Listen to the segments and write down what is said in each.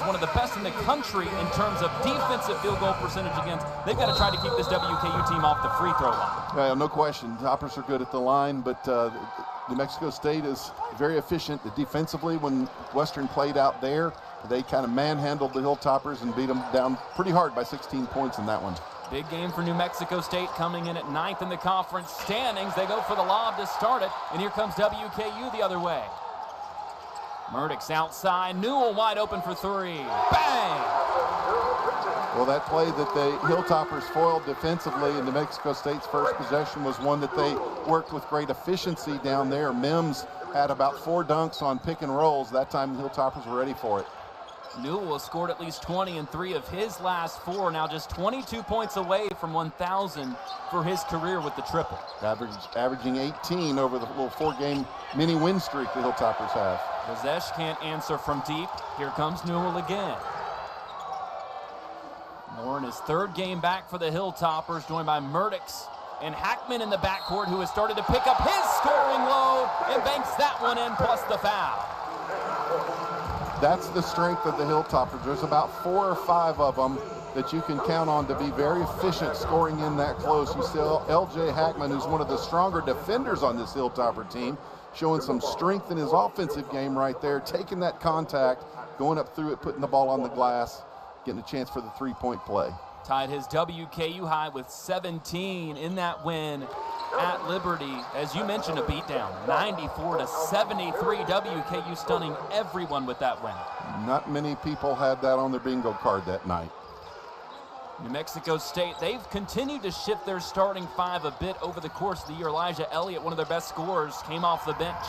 one of the best in the country in terms of defensive field goal percentage against. They've got to try to keep this WKU team off the free throw line. No question. Toppers are good at the line, but New Mexico State is very efficient defensively. When Western played out there, they kind of manhandled the Hilltoppers and beat them down pretty hard by 16 points in that one. Big game for New Mexico State, coming in at 9th in the conference standings. They go for the lob to start it, and here comes WKU the other way. Murdoch's outside, Newell wide open for three. Bang! Well, that play that the Hilltoppers foiled defensively in New Mexico State's first possession was one that they worked with great efficiency down there. Mims had about 4 dunks on pick and rolls. That time the Hilltoppers were ready for it. Newell has scored at least 20 in 3 of his last 4, now just 22 points away from 1,000 for his career with the triple. Averaging 18 over the little 4-game mini win streak the Hilltoppers have. Bazesh can't answer from deep. Here comes Newell again. Moore in his 3rd game back for the Hilltoppers, joined by Murdochs and Hackman in the backcourt, who has started to pick up his scoring load and banks that one in, plus the foul. That's the strength of the Hilltoppers. There's about 4 or 5 of them that you can count on to be very efficient scoring in that close. You see L.J. Hackman, who's one of the stronger defenders on this Hilltopper team, showing some strength in his offensive game right there, taking that contact, going up through it, putting the ball on the glass, getting a chance for the 3-point play. Tied his WKU high with 17 in that win at Liberty. As you mentioned, a beatdown, 94-73. WKU stunning everyone with that win. Not many people had that on their bingo card that night. New Mexico State, they've continued to shift their starting 5 a bit over the course of the year. Elijah Elliott, one of their best scorers, came off the bench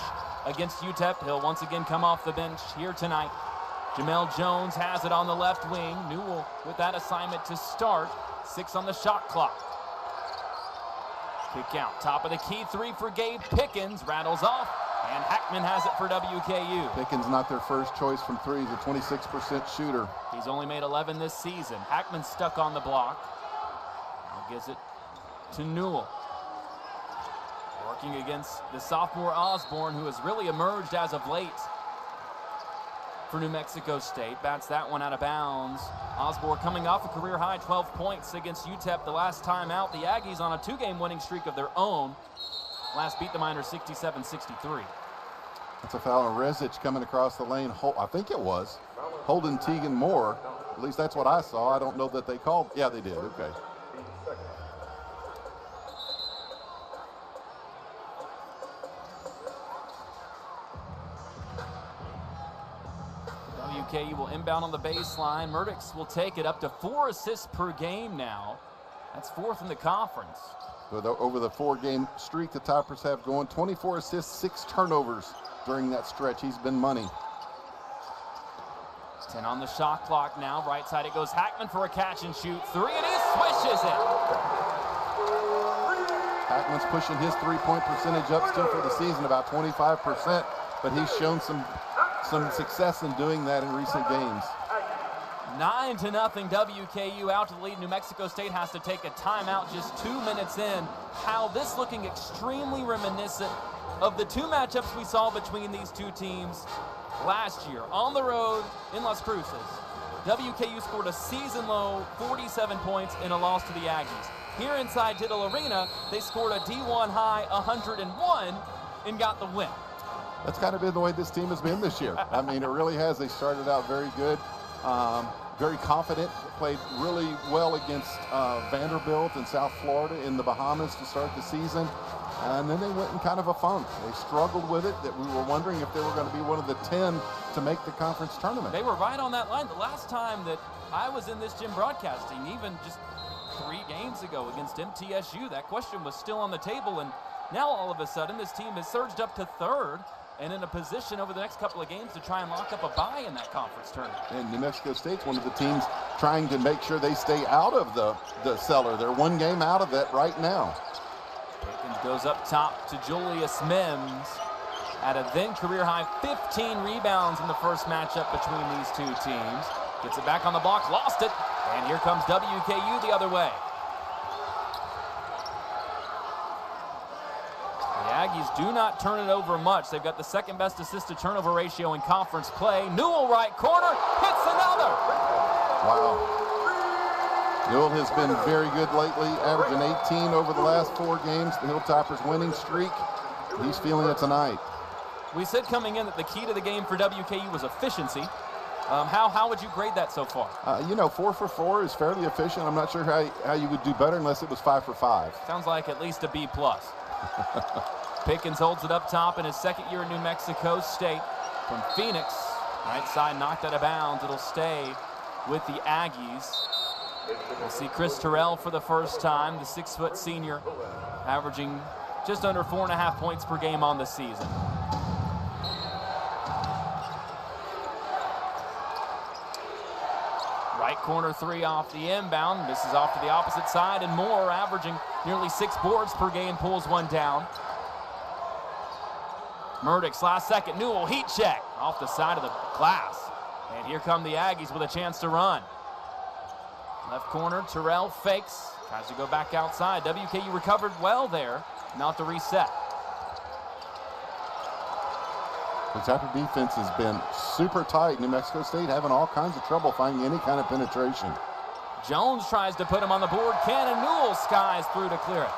against UTEP. He'll once again come off the bench here tonight. Jamel Jones has it on the left wing. Newell with that assignment to start. 6 on the shot clock. Kick out, top of the key 3 for Gabe Pickens. Rattles off, and Hackman has it for WKU. Pickens not their first choice from 3. He's a 26% shooter. He's only made 11 this season. Hackman stuck on the block. He gives it to Newell. Working against the sophomore Osborne, who has really emerged as of late for New Mexico State. Bats that one out of bounds. Osborne coming off a career-high 12 points against UTEP the last time out. The Aggies on a 2-game winning streak of their own. Last beat the Miners 67-63. That's a foul on Rezic coming across the lane. I think it was holding Tegan Moore. At least that's what I saw. I don't know that they called. Yeah, they did. Okay. WKU will inbound on the baseline. Murdochs will take it up to 4 assists per game now. That's 4th in the conference. Over the 4-game streak the Toppers have going, 24 assists, 6 turnovers during that stretch. He's been money. 10 on the shot clock now. Right side it goes. Hackman for a catch and shoot 3, and he swishes it. Hackman's pushing his 3-point percentage up still for the season, about 25%, but he's shown some success in doing that in recent games. 9-0 WKU out to the lead. New Mexico State has to take a timeout just 2 minutes in. How this looking extremely reminiscent of the 2 matchups we saw between these 2 teams last year on the road in Las Cruces. WKU scored a season-low 47 points in a loss to the Aggies. Here inside Diddle Arena, they scored a D1 high 101 and got the win. That's kind of been the way this team has been this year. I mean, it really has. They started out very good, very confident, played really well against Vanderbilt in South Florida in the Bahamas to start the season. And then they went in kind of a funk. They struggled with it, that we were wondering if they were going to be one of the 10 to make the conference tournament. They were right on that line. The last time that I was in this gym broadcasting, even just 3 games ago against MTSU, that question was still on the table. And now all of a sudden, this team has surged up to 3rd and in a position over the next couple of games to try and lock up a bye in that conference tournament. And New Mexico State's one of the teams trying to make sure they stay out of the cellar. They're 1 game out of that right now. Pickens goes up top to Julius Mims. At a then career-high 15 rebounds in the first matchup between these 2 teams. Gets it back on the block, lost it, and here comes WKU the other way. The Aggies do not turn it over much. They've got the 2nd best assist-to-turnover ratio in conference play. Newell right corner, hits another. Wow. Newell has been very good lately, averaging 18 over the last 4 games. The Hilltoppers winning streak. He's feeling it tonight. We said coming in that the key to the game for WKU was efficiency. How would you grade that so far? 4 for 4 is fairly efficient. I'm not sure how you would do better unless it was 5 for 5. Sounds like at least a B+. Pickens holds it up top in his second year in New Mexico State. From Phoenix, right side knocked out of bounds. It'll stay with the Aggies. We'll see Chris Terrell for the first time, the 6-foot senior, averaging just under 4.5 points per game on the season. Right corner 3 off the inbound, misses off to the opposite side, and Moore, averaging nearly 6 boards per game, pulls one down. Murdoch's last second, Newell heat check off the side of the glass. And here come the Aggies with a chance to run. Left corner, Terrell fakes, tries to go back outside. WKU recovered well there, not the reset. The type of defense has been super tight. New Mexico State having all kinds of trouble finding any kind of penetration. Jones tries to put him on the board. Cannon Newell skies through to clear it.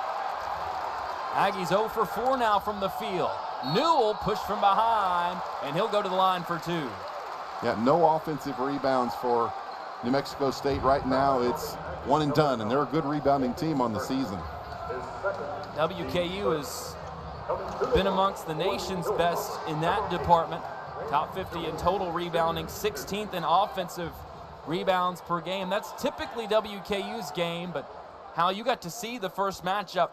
Aggies 0 for 4 now from the field. Newell pushed from behind, and he'll go to the line for 2. Yeah, no offensive rebounds for New Mexico State right now. It's one and done, and they're a good rebounding team on the season. WKU has been amongst the nation's best in that department. Top 50 in total rebounding, 16th in offensive rebounds per game. That's typically WKU's game, but how you got to see the first matchup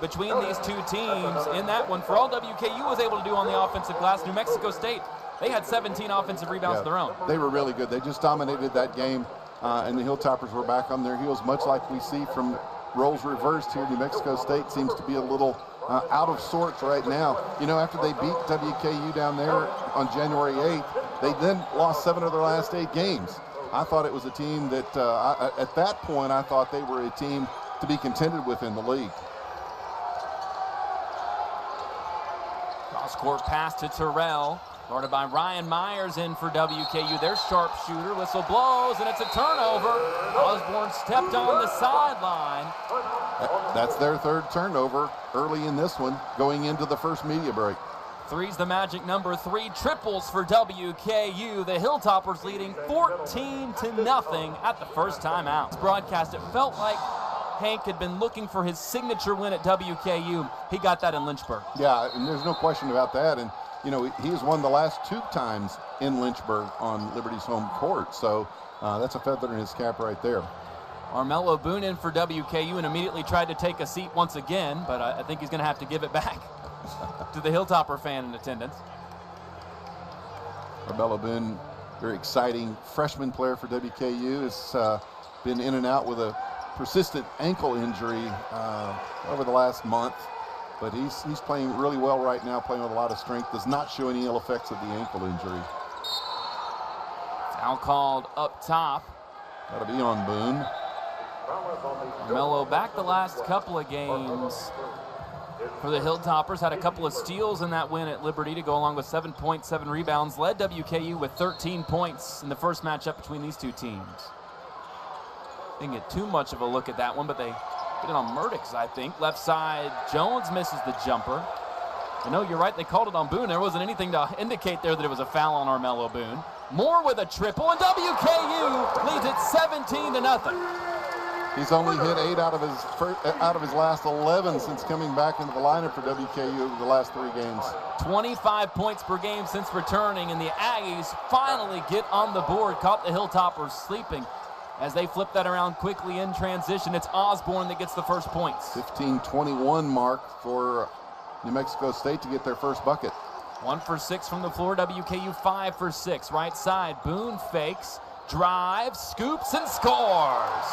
between these two teams in that one. For all WKU was able to do on the offensive glass, New Mexico State, they had 17 offensive rebounds of their own. They were really good. They just dominated that game, and the Hilltoppers were back on their heels, much like we see from roles reversed here. New Mexico State seems to be a little out of sorts right now. After they beat WKU down there on January 8th, they then lost 7 of their last 8 games. I thought it was a team that, at that point, I thought they were a team to be contended with in the league. Cross-court pass to Terrell, guarded by Ryan Myers in for WKU. Their sharpshooter, whistle blows, and it's a turnover. Osborne stepped on the sideline. That's their 3rd turnover early in this one, going into the first media break. 3's the magic number. 3 triples for WKU. The Hilltoppers leading 14-0 at the first timeout. This broadcast, it felt like Hank had been looking for his signature win at WKU. He got that in Lynchburg. Yeah, and there's no question about that. And, he has won the last 2 times in Lynchburg on Liberty's home court. So that's a feather in his cap right there. Armello Boone in for WKU and immediately tried to take a seat once again, but I think he's going to have to give it back to the Hilltopper fan in attendance. Armello Boone, very exciting freshman player for WKU, has been in and out with a persistent ankle injury over the last month, but he's playing really well right now, playing with a lot of strength, does not show any ill effects of the ankle injury. Foul called up top. That'll be on Boone. Armello back the last couple of games for the Hilltoppers. Had a couple of steals in that win at Liberty to go along with 7 points, 7 rebounds. Led WKU with 13 points in the first matchup between these two teams. Didn't get too much of a look at that one, but they did it on Murdoch's, I think. Left side, Jones misses the jumper. I know you're right, they called it on Boone. There wasn't anything to indicate there that it was a foul on Armello Boone. Moore with a triple, and WKU leads it 17-0. He's only hit 8 out of his last 11 since coming back into the lineup for WKU over the last 3 games. 25 points per game since returning, and the Aggies finally get on the board. Caught the Hilltoppers sleeping as they flip that around quickly in transition. It's Osborne that gets the first points. 15-21 mark for New Mexico State to get their first bucket. 1 for 6 from the floor. WKU 5 for 6. Right side, Boone fakes, drives, scoops, and scores.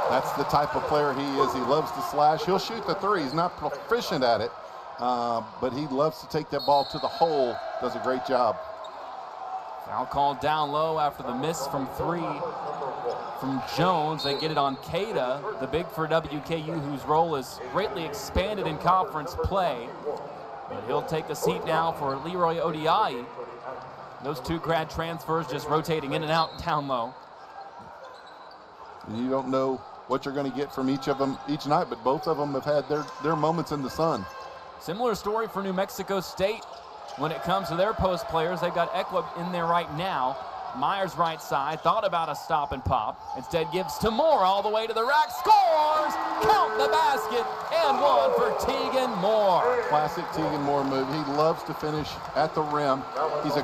That's the type of player he is. He loves to slash. He'll shoot the 3. He's not proficient at it, but he loves to take that ball to the hole. Does a great job. Foul called down low after the miss from 3 from Jones. They get it on Cada, the big for WKU, whose role is greatly expanded in conference play. But he'll take a seat now for Leroy Odiaye. Those 2 grad transfers just rotating in and out down low. You don't know what you're going to get from each of them each night, but both of them have had their moments in the sun. Similar story for New Mexico State when it comes to their post players. They've got Ekwa in there right now. Myers right side, thought about a stop and pop. Instead gives to Moore all the way to the rack, scores! Count the basket, and one for Tegan Moore. Classic Tegan Moore move. He loves to finish at the rim. He's a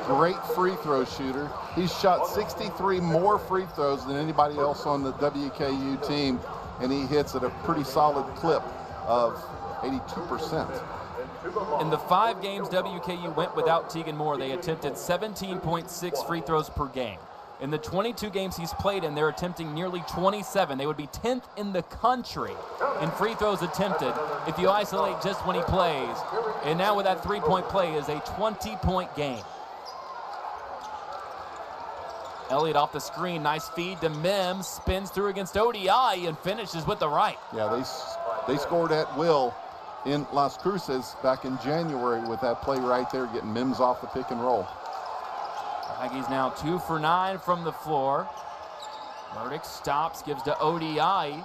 great free throw shooter. He's shot 63 more free throws than anybody else on the WKU team, and he hits at a pretty solid clip of 82%. In the 5 games WKU went without Tegan Moore, they attempted 17.6 free throws per game. In the 22 games he's played in, they're attempting nearly 27. They would be 10th in the country in free throws attempted if you isolate just when he plays. And now with that three-point play is a 20-point game. Elliott off the screen, nice feed to Mims, spins through against ODI and finishes with the right. Yeah, they scored at will in Las Cruces back in January with that play right there, getting Mims off the pick and roll. Aggies now 2 for 9 from the floor. Burdick stops, gives to ODI.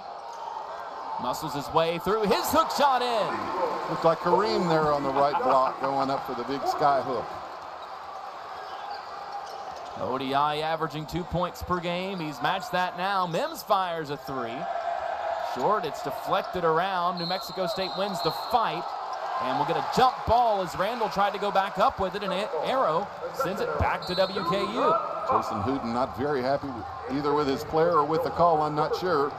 Muscles his way through, his hook shot in. Looks like Kareem there on the right block going up for the big sky hook. ODI averaging 2 points per game. He's matched that now. Mims fires a 3. Short, it's deflected around. New Mexico State wins the fight. And we'll get a jump ball as Randall tried to go back up with it, and Arrow sends it back to WKU. Jason Hooten not very happy either with his player or with the call, I'm not sure.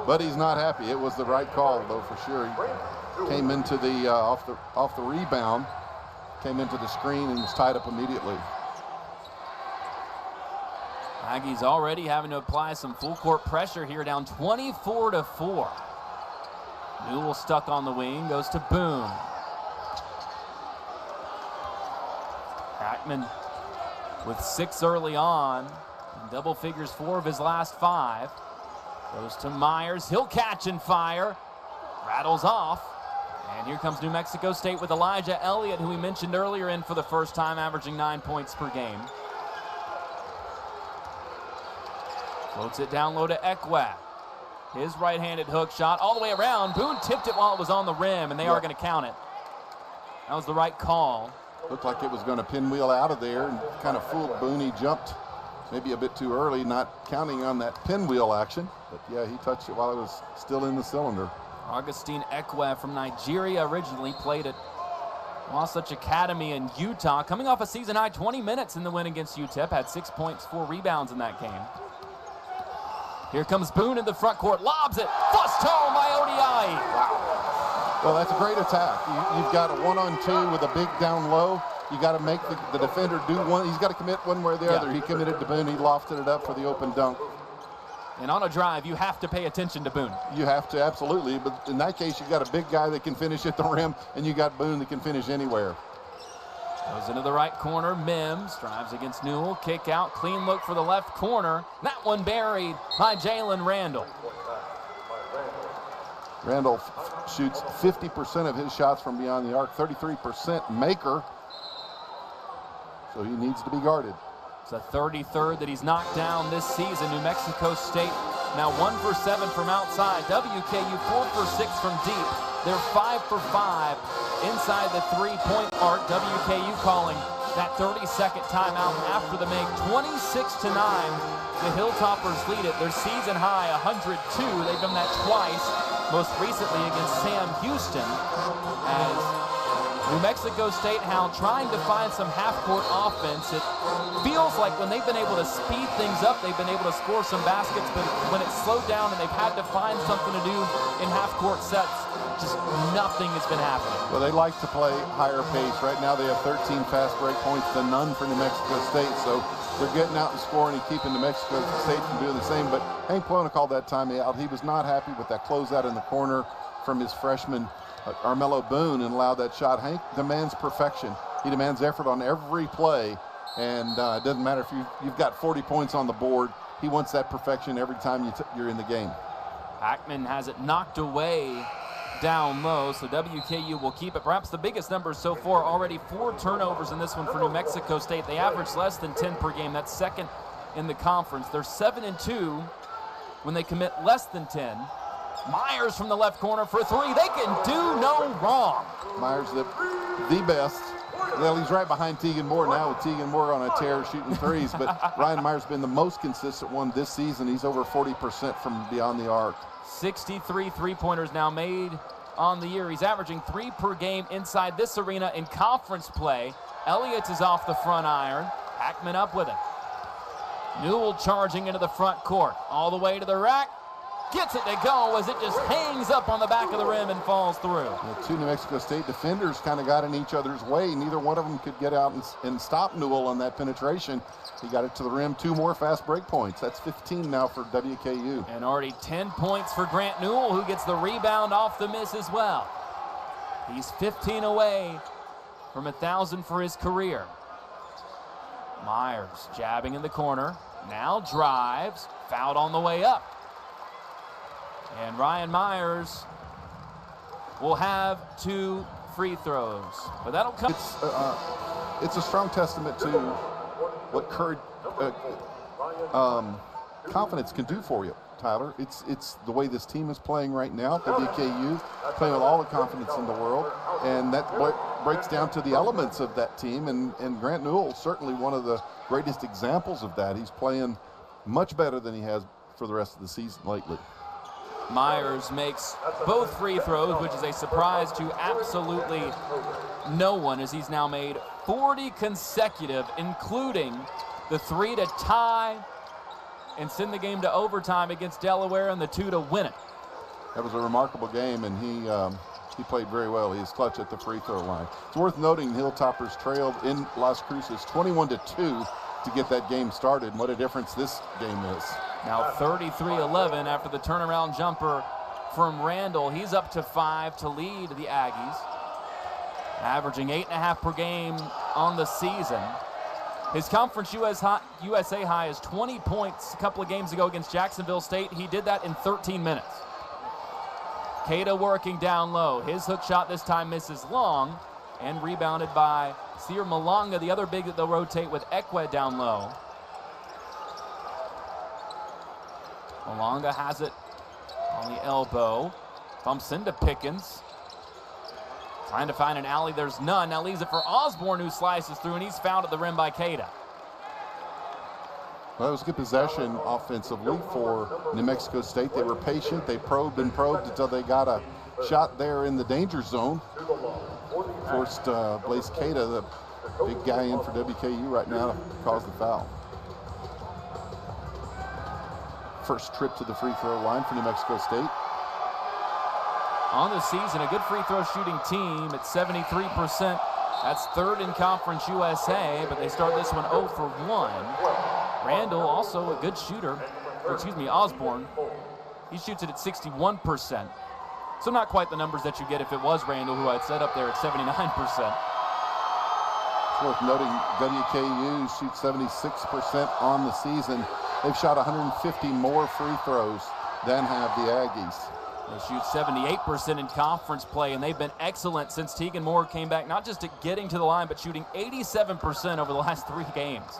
But he's not happy. It was the right call, though, for sure. He came into the, off the rebound, came into the screen and was tied up immediately. Aggies already having to apply some full court pressure here, down 24-4. Newell stuck on the wing, goes to Boone. Hackman with 6 early on, in double figures 4 of his last 5. Goes to Myers, he'll catch and fire, rattles off. And here comes New Mexico State with Elijah Elliott, who we mentioned earlier, in for the first time, averaging 9 points per game. Floats it down low to Ekwa. His right-handed hook shot all the way around. Boone tipped it while it was on the rim, and they are going to count it. That was the right call. Looked like it was going to pinwheel out of there and kind of fooled Boone. He jumped maybe a bit too early, not counting on that pinwheel action. But yeah, he touched it while it was still in the cylinder. Augustine Ekwa from Nigeria, originally played at Wasatch Academy in Utah. Coming off a season-high 20 minutes in the win against UTEP. Had 6 points, 4 rebounds in that game. Here comes Boone in the front court, lobs it, flushed home by ODI. Wow. Well, that's a great attack. You've got a 1-on-2 with a big down low. You got to make the defender do one. He's got to commit one way or the other. He committed to Boone. He lofted it up for the open dunk. And on a drive, you have to pay attention to Boone. You have to, absolutely. But in that case, you got a big guy that can finish at the rim, and you got Boone that can finish anywhere. Goes into the right corner, Mims drives against Newell, kick out, clean look for the left corner. That one buried by Jalen Randall. Randall shoots 50% of his shots from beyond the arc, 33% maker. So he needs to be guarded. It's the 33rd that he's knocked down this season. New Mexico State now 1 for 7 from outside. WKU 4 for 6 from deep. They're 5 for 5 inside the three-point arc. WKU calling that 30-second timeout after the make. 26-9. The Hilltoppers lead it. Their season high 102. They've done that twice, most recently against Sam Houston, as New Mexico State now trying to find some half-court offense. It feels like when they've been able to speed things up, they've been able to score some baskets, but when it's slowed down and they've had to find something to do in half-court sets, just nothing has been happening. Well, they like to play higher pace. Right now they have 13 fast break points to none for New Mexico State, so they're getting out and scoring and keeping New Mexico State from doing the same. But Hank Plona called that timeout. He was not happy with that closeout in the corner from his freshman Armello Boone and allowed that shot. Hank demands perfection. He demands effort on every play, and it doesn't matter if you've got 40 points on the board. He wants that perfection every time you're in the game. Hackman has it knocked away down low, so WKU will keep it. Perhaps the biggest numbers so far, already 4 turnovers in this one for New Mexico State. They average less than 10 per game. That's second in the conference. They're 7-2 when they commit less than 10. Myers from the left corner for three. They can do no wrong. Myers, the best. Well, he's right behind Tegan Moore now, with Tegan Moore on a tear shooting threes, but Ryan Myers been the most consistent one this season. He's over 40% from beyond the arc. 63 three-pointers now made on the year. He's averaging 3 per game inside this arena in conference play. Elliott is off the front iron. Hackman up with it. Newell charging into the front court. All the way to the rack. Gets it to go as it just hangs up on the back of the rim and falls through. The two New Mexico State defenders kind of got in each other's way. Neither one of them could get out and stop Newell on that penetration. He got it to the rim. 2 more fast break points. That's 15 now for WKU. And already 10 points for Grant Newell, who gets the rebound off the miss as well. He's 15 away from 1,000 for his career. Myers jabbing in the corner. Now drives. Fouled on the way up. And Ryan Myers will have 2 free throws. But that'll come. It's a strong testament to what confidence can do for you, Tyler. It's the way this team is playing right now. WKU playing with all the confidence in the world. And that breaks down to the elements of that team. And Grant Newell, certainly one of the greatest examples of that. He's playing much better than he has for the rest of the season lately. Myers makes both free throws, which is a surprise to absolutely no one, as he's now made 40 consecutive, including the 3 to tie and send the game to overtime against Delaware and the 2 to win it. That was a remarkable game, and he played very well. He is clutch at the free throw line. It's worth noting Hilltoppers trailed in Las Cruces 21-2 to get that game started, and what a difference this game is. Now 33-11 after the turnaround jumper from Randall. He's up to 5 to lead the Aggies, averaging 8.5 per game on the season. His Conference USA high is 20 points a couple of games ago against Jacksonville State. He did that in 13 minutes. Keita working down low. His hook shot this time misses long and rebounded by Sear Malonga, the other big that they'll rotate with Ekwe down low. Malonga has it on the elbow. Bumps into Pickens. Trying to find an alley. There's none. Now leaves it for Osborne, who slices through, and he's fouled at the rim by Keita. Well, it was good possession offensively for New Mexico State. They were patient. They probed and probed until they got a shot there in the danger zone. Forced Blaise Keita, the big guy in for WKU right now, to cause the foul. First trip to the free throw line for New Mexico State. On the season, a good free throw shooting team at 73%. That's 3rd in Conference USA, but they start this one 0 for 1. Randall, also a good shooter, Osborne. He shoots it at 61%. So not quite the numbers that you get if it was Randall, who I'd set up there at 79%. It's worth noting WKU shoots 76% on the season. They've shot 150 more free throws than have the Aggies. They shoot 78% in conference play, and they've been excellent since Tegan Moore came back, not just at getting to the line, but shooting 87% over the last 3 games.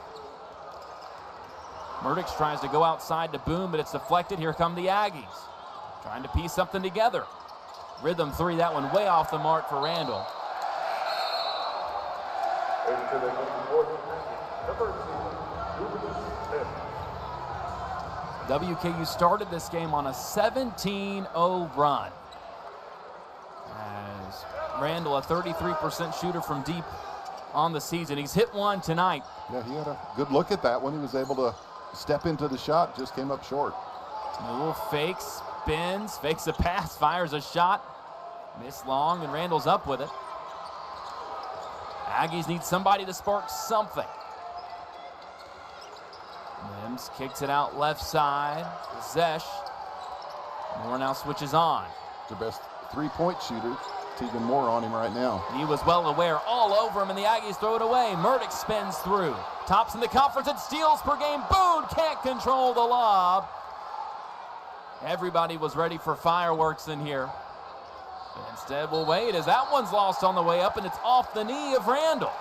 Murdix tries to go outside to Boone, but it's deflected. Here come the Aggies, trying to piece something together. Rhythm 3, that one way off the mark for Randall. WKU started this game on a 17-0 run. As Randall, a 33% shooter from deep on the season. He's hit one tonight. Yeah, he had a good look at that when he was able to step into the shot, just came up short. Newell fakes, spins, fakes a pass, fires a shot. Missed long, and Randall's up with it. Aggies need somebody to spark something. Mims kicks it out left side. Zesh. Moore now switches on. The best three-point shooter. Tegan Moore on him right now. He was well aware, all over him, and the Aggies throw it away. Murdix spins through. Tops in the conference and steals per game. Boone can't control the lob. Everybody was ready for fireworks in here. But instead, we'll wait as that one's lost on the way up, and it's off the knee of Randall.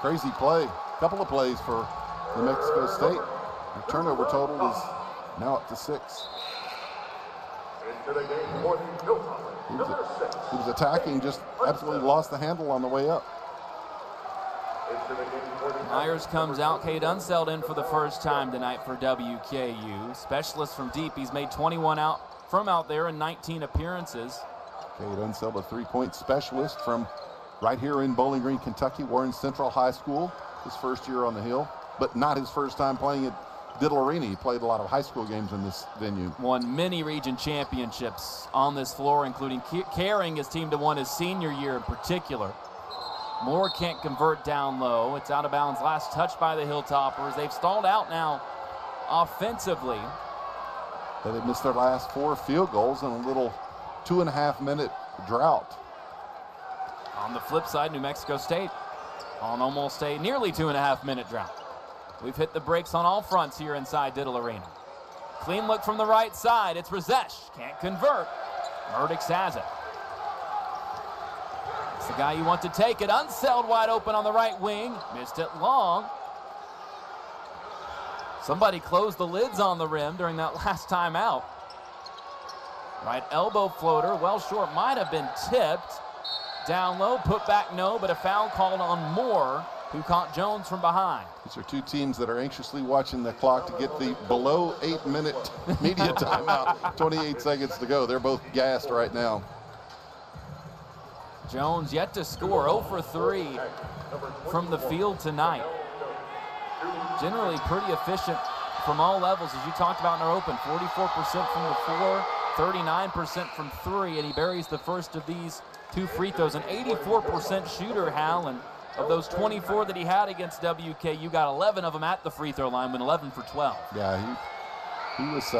Crazy play. Couple of plays for New Mexico State. The turnover total is Now up to 6. Into the game for the Hilltoppers, number 6. He was attacking, just absolutely lost the handle on the way up. Into the game for the Myers comes out. Cade Unseld in for the first time tonight for WKU. Specialist from deep. He's made 21 from out there in 19 appearances. Cade Unseld, a 3-point specialist from right here in Bowling Green, Kentucky, Warren Central High School. His first year on the Hill, but not his first time playing at Diddle Arena. He played a lot of high school games in this venue. Won many region championships on this floor, including carrying his team to one his senior year in particular. Moore can't convert down low. It's out of bounds. Last touch by the Hilltoppers. They've stalled out now offensively. They've missed their last 4 field goals in a little 2.5-minute drought. On the flip side, New Mexico State on almost a nearly 2.5-minute drought. We've hit the brakes on all fronts here inside Diddle Arena. Clean look from the right side. It's Razesh. Can't convert. Murdix has it. It's the guy you want to take it. Unseld wide open on the right wing. Missed it long. Somebody closed the lids on the rim during that last timeout. Right elbow floater, well short, might have been tipped. Down low, put back no, but a foul called on Moore, who caught Jones from behind. These are two teams that are anxiously watching the clock to get the below 8-minute media timeout. 28 seconds to go. They're both gassed right now. Jones yet to score, 0 for 3 from the field tonight. Generally pretty efficient from all levels, as you talked about in our open. 44% from the floor, 39% from 3, and he buries the first of these 2 free throws. An 84% shooter, Hal, and of those 24 that he had against WKU, got 11 of them at the free throw line, went 11 for 12. Yeah, he was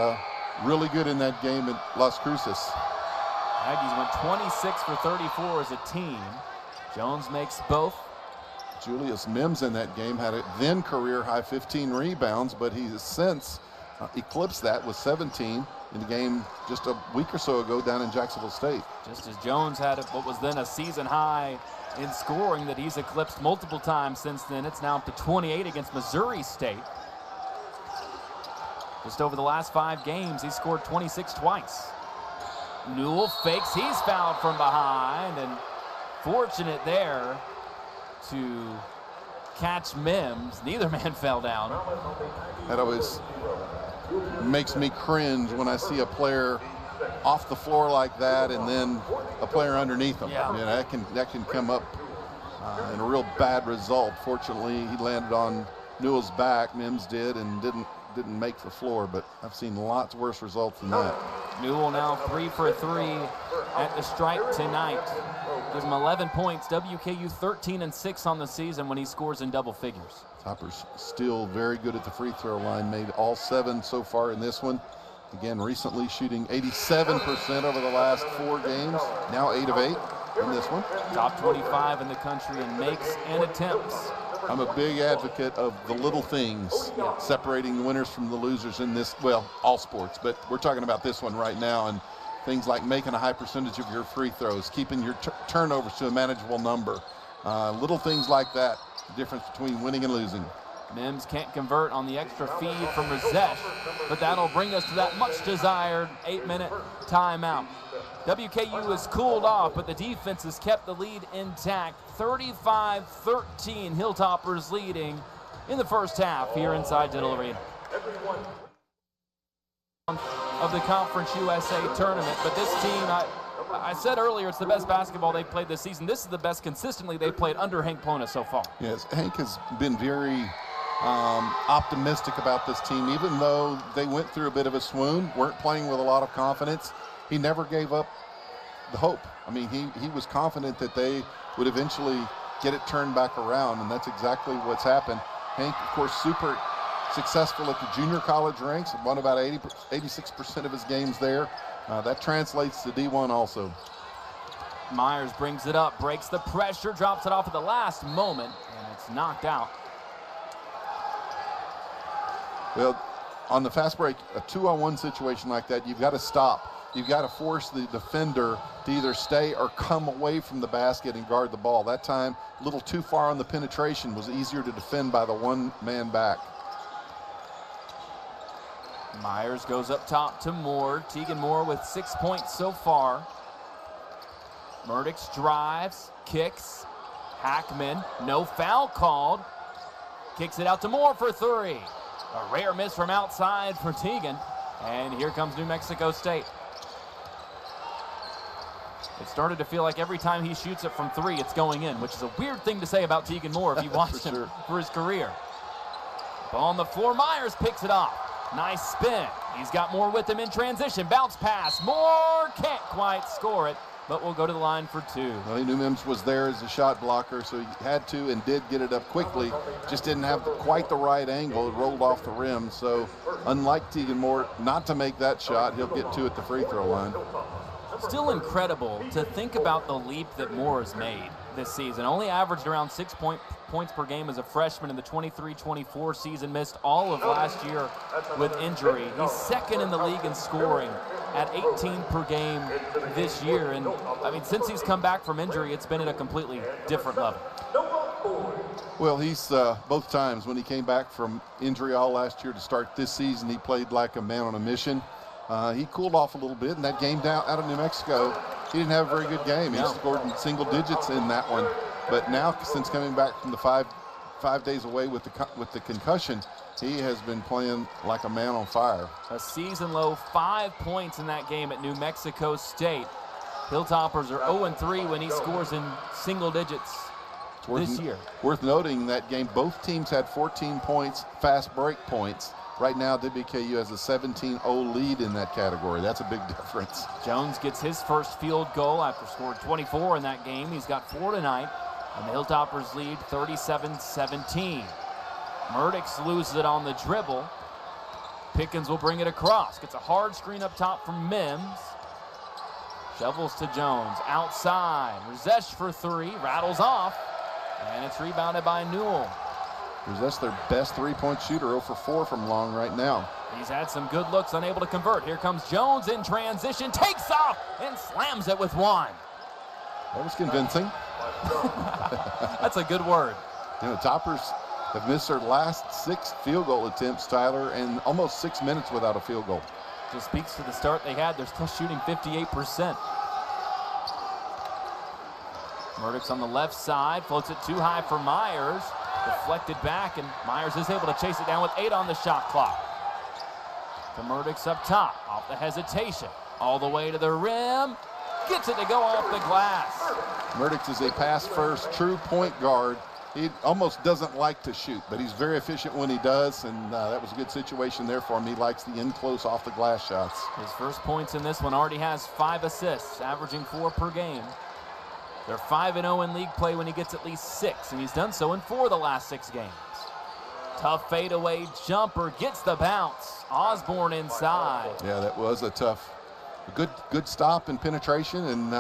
really good in that game at Las Cruces. Aggies went 26 for 34 as a team. Jones makes both. Julius Mims in that game had a then career-high 15 rebounds, but he has since eclipsed that with 17 in the game just a week or so ago down in Jacksonville State. Just as Jones had what was then a season high in scoring that he's eclipsed multiple times since then. It's now up to 28 against Missouri State. Just over the last 5 games, he scored 26 twice. Newell fakes, he's fouled from behind, and fortunate there to catch Mims. Neither man fell down. That always makes me cringe when I see a player off the floor like that and then a player underneath him. Yeah. I mean, that can come up in a real bad result. Fortunately, he landed on Newell's back. Mims did, and didn't make the floor, but I've seen lots worse results than that. Newell now 3 for 3 at the stripe tonight. Gives him 11 points. WKU 13-6 on the season when he scores in double figures. Toppers still very good at the free throw line. Made all 7 so far in this one. Again, recently shooting 87% over the last 4 games. Now 8 of 8 in this one. Top 25 in the country in makes and attempts. I'm a big advocate of the little things, separating the winners from the losers in this, well, all sports, but we're talking about this one right now, and things like making a high percentage of your free throws, keeping your turnovers to a manageable number. Little things like that, the difference between winning and losing. Mims can't convert on the extra feed from Razesh, but that'll bring us to that much-desired 8-minute timeout. WKU has cooled off, but the defense has kept the lead intact. 35-13, Hilltoppers leading in the first half here inside Diddle Arena. Of the Conference USA tournament, but this team, I said earlier, it's the best basketball they've played this season. This is the best consistently they've played under Hank Plona so far. Yes, Hank has been very optimistic about this team, even though they went through a bit of a swoon, weren't playing with a lot of confidence. He never gave up the hope. I mean, he was confident that they would eventually get it turned back around, and that's exactly what's happened. Hank, of course, super successful at the junior college ranks, won about 86% of his games there. That translates to D1 also. Myers brings it up, breaks the pressure, drops it off at the last moment, and it's knocked out. Well, on the fast break, a 2-on-1 situation like that, you've got to stop. You've got to force the defender to either stay or come away from the basket and guard the ball. That time, a little too far on the penetration, was easier to defend by the one man back. Myers goes up top to Moore. Tegan Moore with 6 points so far. Murdix drives, kicks. Hackman, no foul called. Kicks it out to Moore for three. A rare miss from outside for Tegan. And here comes New Mexico State. It started to feel like every time he shoots it from three, it's going in, which is a weird thing to say about Tegan Moore if you watched him for his career. Ball on the floor, Myers picks it off. Nice spin. He's got Moore with him in transition. Bounce pass. Moore can't quite score it, but will go to the line for two. Well, he knew Mims was there as a shot blocker, so he had to and did get it up quickly. Just didn't have quite the right angle. It rolled off the rim. So unlike Tegan Moore, not to make that shot, he'll get two at the free throw line. Still incredible to think about the leap that Moore has made this season. Only averaged around 6 points per game as a freshman in the 23-24 season. Missed all of last year with injury. He's second in the league in scoring at 18 per game this year. And I mean, since he's come back from injury, it's been at a completely different level. Well, he's both times when he came back from injury all last year to start this season, he played like a man on a mission. He cooled off a little bit in that game down out of New Mexico. He didn't have a very good game. He scored in single digits in that one. But now, since coming back from the five days away with the concussion, he has been playing like a man on fire. A season low 5 points in that game at New Mexico State. Hilltoppers are 0-3 when he scores in single digits this year. Worth noting that game, both teams had 14 points, fast break points. Right now, WKU has a 17-0 lead in that category. That's a big difference. Jones gets his first field goal after scoring 24 in that game. He's got 4 tonight, and the Hilltoppers lead 37-17. Murdix loses it on the dribble. Pickens will bring it across. Gets a hard screen up top from Mims. Shovels to Jones. Outside. Rezesh for three. Rattles off. And it's rebounded by Newell. That's their best three-point shooter, 0 for 4 from long right now. He's had some good looks, unable to convert. Here comes Jones in transition, takes off, and slams it with one. That was convincing. That's a good word. You know, Toppers have missed their last 6 field goal attempts, Tyler, and almost 6 minutes without a field goal. Just speaks to the start they had. They're still shooting 58%. Murdix on the left side, floats it too high for Myers. Deflected back, and Myers is able to chase it down with 8 on the shot clock. To Murdix up top, off the hesitation, all the way to the rim. Gets it to go off the glass. Murdix is a pass-first, true point guard. He almost doesn't like to shoot, but he's very efficient when he does, and that was a good situation there for him. He likes the in-close, off-the-glass shots. His first points in this one, already has 5 assists, averaging 4 per game. They're 5-0 in league play when he gets at least 6, and he's done so in 4 of the last 6 games. Tough fadeaway jumper, gets the bounce. Osborne inside. Yeah, that was a good stop and penetration, and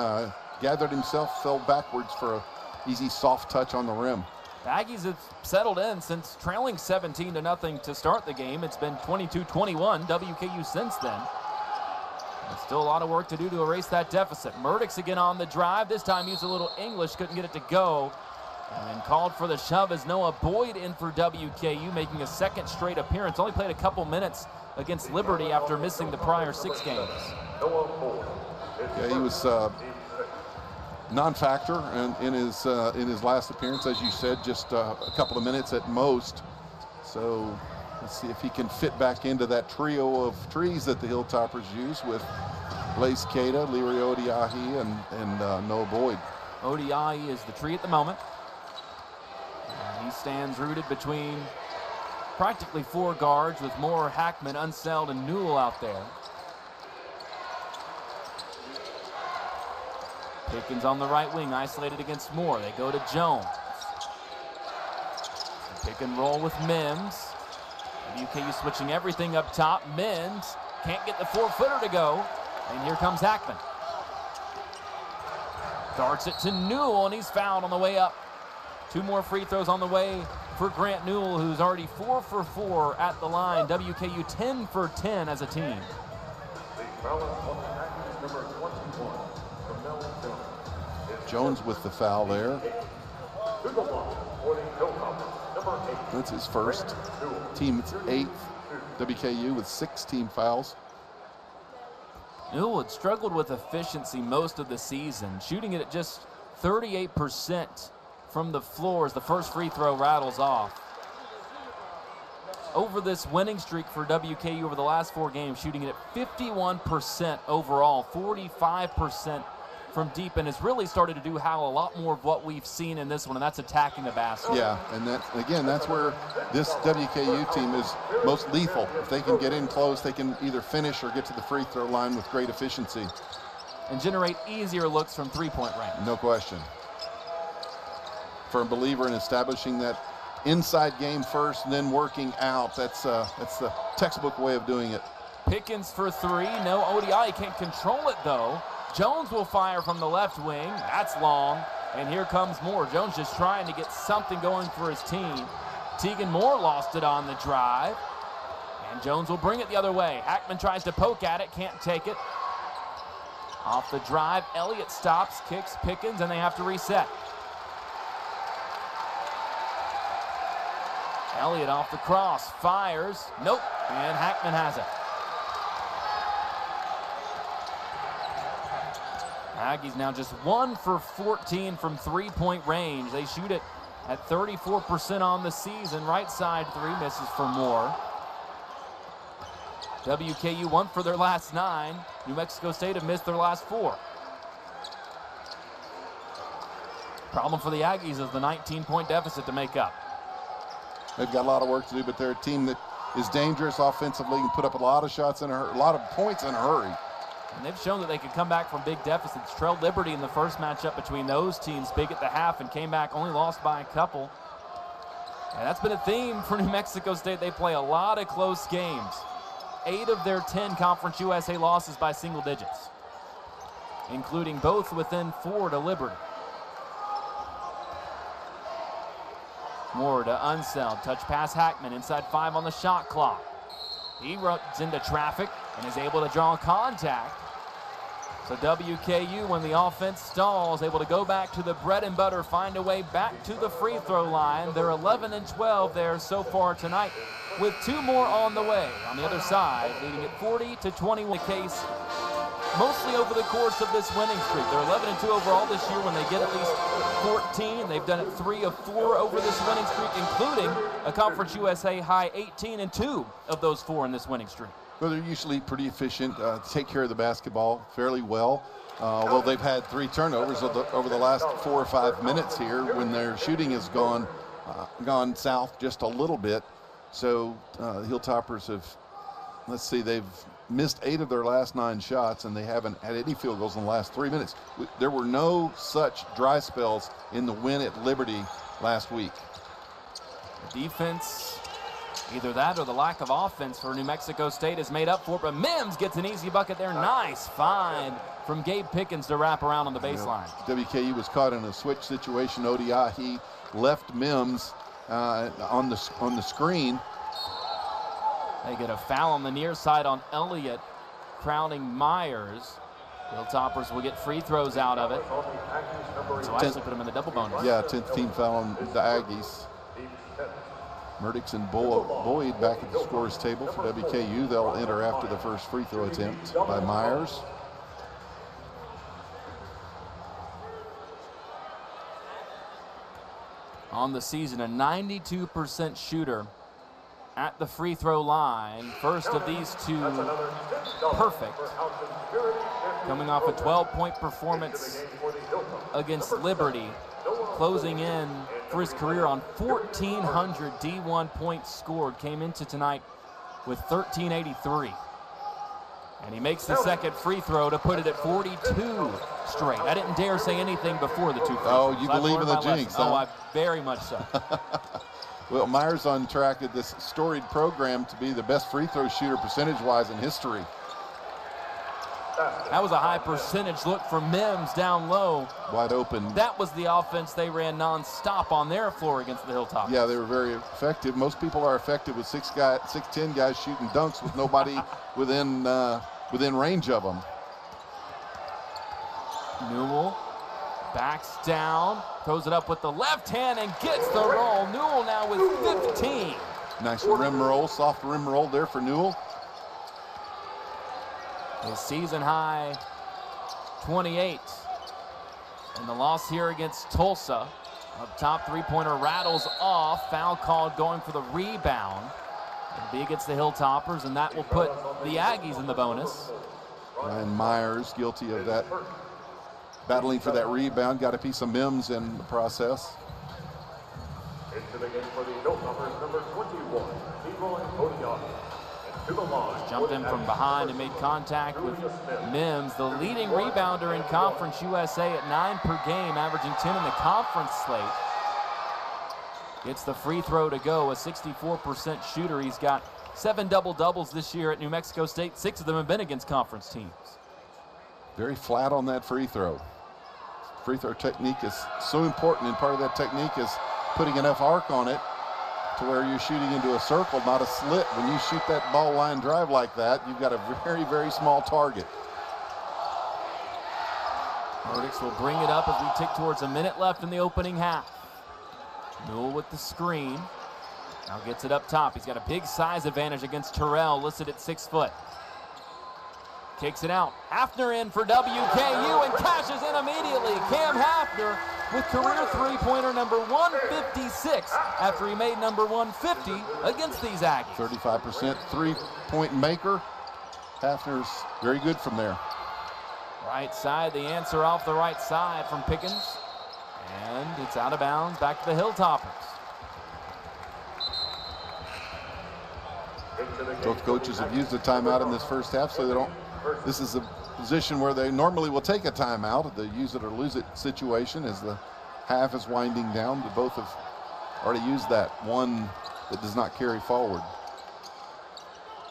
gathered himself, fell backwards for an easy soft touch on the rim. Aggies have settled in since trailing 17-0 to start the game. It's been 22-21 WKU since then. There's still a lot of work to do to erase that deficit. Murdix again on the drive. This time used a little English, couldn't get it to go. And then called for the shove as Noah Boyd in for WKU, making a second straight appearance. Only played a couple minutes against Liberty after missing the prior 6 games. Yeah, he was non-factor in his last appearance, as you said, just a couple of minutes at most. So let's see if he can fit back into that trio of trees that the Hilltoppers use with Blaze Keita, Leary Odiahi, and Noah Boyd. Odiahi is the tree at the moment. He stands rooted between practically 4 guards with Moore, Hackman, Unseld, and Newell out there. Pickens on the right wing, isolated against Moore. They go to Jones. Pick and roll with Mims. WKU switching everything up top. Mims can't get the 4-footer to go. And here comes Hackman. Darts it to Newell, and he's fouled on the way up. 2 more free throws on the way for Grant Newell, who's already 4 for 4 at the line. WKU 10 for 10 as a team. Jones with the foul there. That's his first. Team's 8th. WKU with 6 team fouls. Newell had struggled with efficiency most of the season, shooting it at just 38% from the floor as the first free throw rattles off. Over this winning streak for WKU over the last 4 games, shooting it at 51% overall, 45% from deep, and has really started to do a lot more of what we've seen in this one, and that's attacking the basket. Yeah, and that's where this WKU team is most lethal. If they can get in close, they can either finish or get to the free throw line with great efficiency. And generate easier looks from three-point range. No question. For a believer in establishing that inside game first and then working out, that's the textbook way of doing it. Pickens for 3, no ODI, can't control it though. Jones will fire from the left wing, that's long, and here comes Moore. Jones just trying to get something going for his team. Tegan Moore lost it on the drive, and Jones will bring it the other way. Hackman tries to poke at it, can't take it. Off the drive, Elliott stops, kicks Pickens, and they have to reset. Elliott off the cross, fires, nope, and Hackman has it. Aggies now just 1 for 14 from three-point range. They shoot it at 34% on the season. Right side 3 misses for Moore. WKU 1 for their last 9. New Mexico State have missed their last 4. Problem for the Aggies is the 19-point deficit to make up. They've got a lot of work to do, but they're a team that is dangerous offensively and put up a lot of shots in a lot of points in a hurry. And they've shown that they can come back from big deficits. Trailed Liberty in the first matchup between those teams, big at the half, and came back, only lost by a couple. And that's been a theme for New Mexico State. They play a lot of close games. 8 of their 10 Conference USA losses by single digits, including both within 4 to Liberty. Moore to Unseld, touch pass Hackman, inside 5 on the shot clock. He runs into traffic and is able to draw contact. So WKU, when the offense stalls, able to go back to the bread and butter, find a way back to the free throw line. They're 11 and 12 there so far tonight, with 2 more on the way. On the other side, leading at 40-21. The case mostly over the course of this winning streak. They're 11 and 2 overall this year when they get at least 14. They've done it 3 of 4 over this winning streak, including a Conference USA high 18 and 2 of those 4 in this winning streak. Well, they're usually pretty efficient, take care of the basketball fairly well, although they've had 3 turnovers over the last 4 or 5 minutes here when their shooting has gone south just a little bit. So the Hilltoppers have, let's see, they've missed 8 of their last 9 shots, and they haven't had any field goals in the last 3 minutes. There were no such dry spells in the win at Liberty last week. Defense, either that or the lack of offense for New Mexico State is made up for, but Mims gets an easy bucket there. Nice find from Gabe Pickens to wrap around on the baseline. WKU was caught in a switch situation. ODI, he left Mims on the screen. They get a foul on the near side on Elliott, crowning Myers. Hilltoppers will get free throws out of it. So I actually put them in the double bonus. Yeah, 10th team foul on the Aggies. Murdix and Boyd back at the scorer's table for WKU. They'll enter after the first free throw attempt by Myers. On the season, a 92% shooter at the free throw line. First of these 2 perfect. Coming off a 12-point performance against Liberty, closing in for his career on 1,400 D1 points scored. Came into tonight with 1,383. And he makes the second free throw to put it at 42 straight. I didn't dare say anything before the 2 free throws. Oh, you believe in the jinx, huh? Oh, I very much so. Well, Myers on track at this storied program to be the best free throw shooter percentage-wise in history. That was a high percentage look from Mims down low. Wide open. That was the offense they ran nonstop on their floor against the Hilltoppers. Yeah, they were very effective. Most people are effective with 6'10" guys shooting dunks with nobody within range of them. Newell backs down, throws it up with the left hand and gets the roll. Newell now with 15. Nice rim roll, soft rim roll there for Newell. His season high 28. And the loss here against Tulsa. Up top, three-pointer rattles off. Foul called going for the rebound. It'll be against the Hilltoppers, and that will put the Aggies in the bonus. Ryan Myers guilty of that, battling for that rebound. Got a piece of Mims in the process. Into the game for the Hilltoppers, number 21, Leroy Odion. To the line. Jumped in from behind and made contact with Mims, the leading rebounder in Conference USA at 9 per game, averaging 10 in the conference slate. Gets the free throw to go, a 64% shooter. He's got 7 double-doubles this year at New Mexico State. 6 of them have been against conference teams. Very flat on that free throw. Free throw technique is so important, and part of that technique is putting enough arc on it to where you're shooting into a circle, not a slit. When you shoot that ball line drive like that, you've got a very, very small target. Murdix will bring it up as we tick towards a minute left in the opening half. Newell with the screen. Now gets it up top. He's got a big size advantage against Terrell, listed at 6 foot. Kicks it out. Hafner in for WKU and cashes in immediately. Cam Hafner with career three-pointer number 156 after he made number 150 against these Aggies. 35% three-point maker. Hafner's very good from there. Right side, the answer off the right side from Pickens. And it's out of bounds, back to the Hilltoppers. Both coaches have used a timeout in this first half, so they don't. This is a position where they normally will take a timeout, the use it or lose it situation as the half is winding down. But both have already used that one that does not carry forward.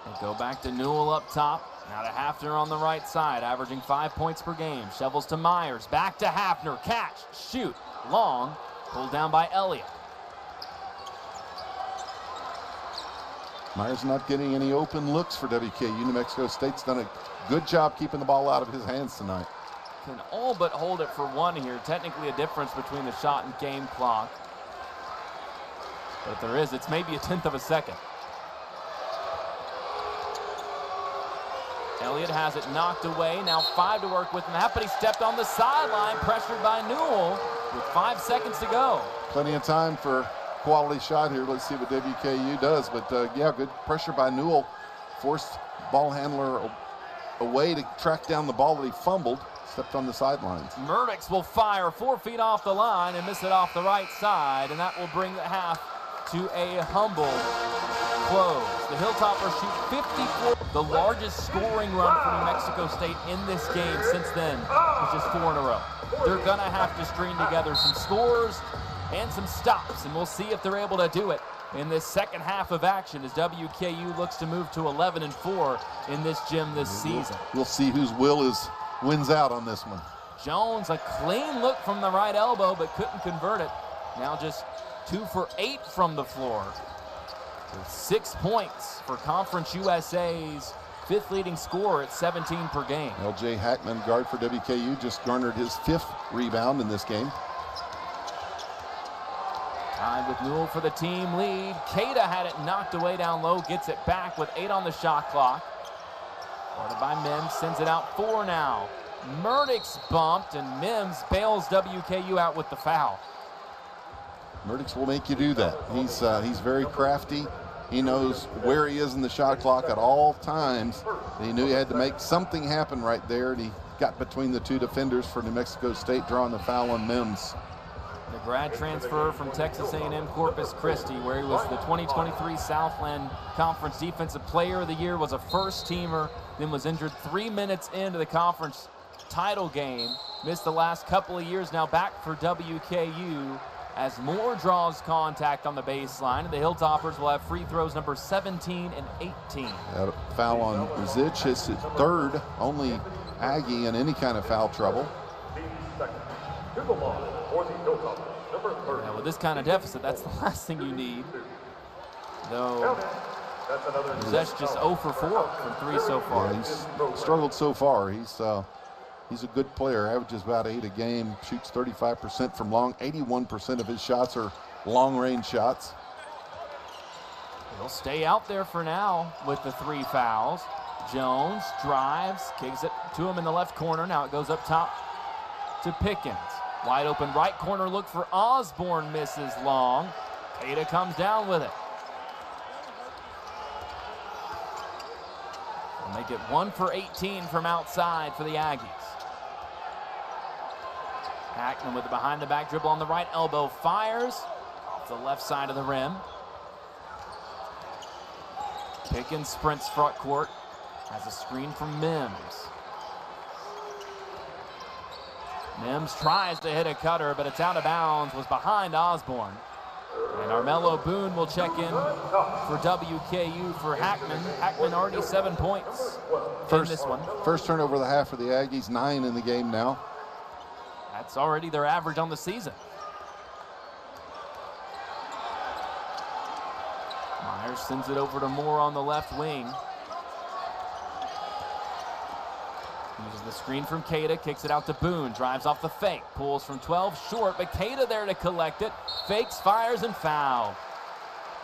They go back to Newell up top. Now to Hafner on the right side, averaging 5 points per game. Shovels to Myers, back to Hafner, catch, shoot, long, pulled down by Elliott. Myers not getting any open looks for WKU. New Mexico State's done a good job keeping the ball out of his hands tonight. Can all but hold it for one here. Technically a difference between the shot and game clock. But if there is, it's maybe a 1/10 of a second. Elliott has it knocked away. Now 5 to work with him. But he stepped on the sideline, pressured by Newell with 5 seconds to go. Plenty of time for quality shot here. Let's see what WKU does. But yeah, good pressure by Newell. Forced ball handler away to track down the ball that he fumbled. Stepped on the sidelines. Murdix will fire 4 feet off the line and miss it off the right side. And that will bring the half to a humble close. The Hilltoppers shoot 54. The largest scoring run for New Mexico State in this game since then was just 4 in a row. They're going to have to string together some scores and some stops, and we'll see if they're able to do it in this second half of action as WKU looks to move to 11-4 in this gym this season. We'll see whose will wins out on this one. Jones, a clean look from the right elbow, but couldn't convert it. Now just 2 for 8 from the floor. With 6 points for Conference USA's 5th leading scorer at 17 per game. LJ Hackman, guard for WKU, just garnered his 5th rebound in this game. Tied with Newell for the team lead. Cada had it knocked away down low, gets it back with 8 on the shot clock. Guarded by Mims, sends it out 4 now. Murdix bumped, and Mims bails WKU out with the foul. Murdix will make you do that. He's very crafty. He knows where he is in the shot clock at all times. He knew he had to make something happen right there, and he got between the 2 defenders for New Mexico State, drawing the foul on Mims. The grad transfer from Texas A&M Corpus Christi, where he was the 2023 Southland Conference Defensive Player of the Year, was a first-teamer, then was injured 3 minutes into the conference title game. Missed the last couple of years, now back for WKU as Moore draws contact on the baseline. The Hilltoppers will have free throws number 17 and 18. That foul on Rizich, his 3rd, only Aggie in any kind of foul trouble. To the line for the Hilltoppers, number 30. Now with this kind of deficit, that's the last thing you need. Though Rizich just 0 for 4 from 3 so far. Yeah, he's struggled so far. He's a good player, averages about 8 a game, shoots 35% from long. 81% of his shots are long-range shots. He'll stay out there for now with the 3 fouls. Jones drives, kicks it to him in the left corner. Now it goes up top to Pickens. Wide open right corner look for Osborne, misses long. Cada comes down with it. And they get 1 for 18 from outside for the Aggies. Hackman with the behind the back dribble on the right elbow, fires off the left side of the rim. Pickens sprints front court, has a screen from Mims. Mims tries to hit a cutter, but it's out of bounds, was behind Osborne. And Armello Boone will check in for WKU for Hackman. Hackman already 7 points in this one. First turnover of the half for the Aggies, 9 in the game now. That's already their average on the season. Myers sends it over to Moore on the left wing. Uses the screen from Cada, kicks it out to Boone, drives off the fake, pulls from 12 short, but Cada there to collect it, fakes, fires, and foul.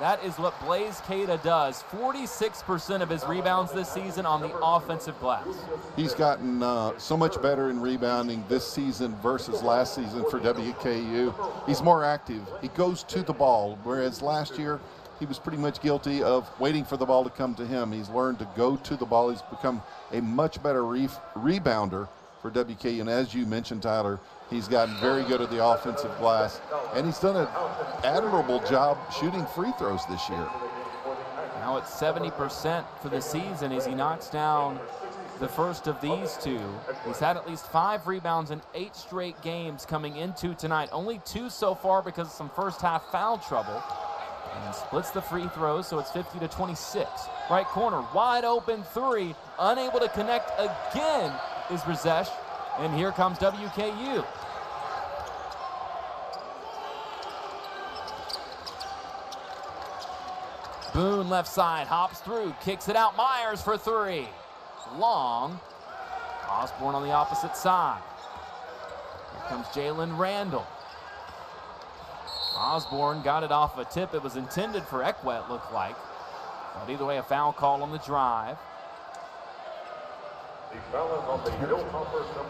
That is what Blaze Cada does. 46% of his rebounds this season on the offensive glass. He's gotten so much better in rebounding this season versus last season for WKU. He's more active. He goes to the ball, whereas last year he was pretty much guilty of waiting for the ball to come to him. He's learned to go to the ball. He's become a much better rebounder for WKU. And as you mentioned, Tyler, he's gotten very good at the offensive glass. And he's done an admirable job shooting free throws this year. Now it's 70% for the season as he knocks down the first of these 2. He's had at least 5 rebounds in 8 straight games coming into tonight. Only 2 so far because of some first half foul trouble. And splits the free throws, so it's 50-26. Right corner, wide open 3. Unable to connect again is Brzezinski. And here comes WKU. Boone left side, hops through, kicks it out. Myers for 3. Long. Osborne on the opposite side. Here comes Jalen Randall. Osborne got it off a tip. It was intended for Ekwe, it looked like. But either way, a foul call on the drive.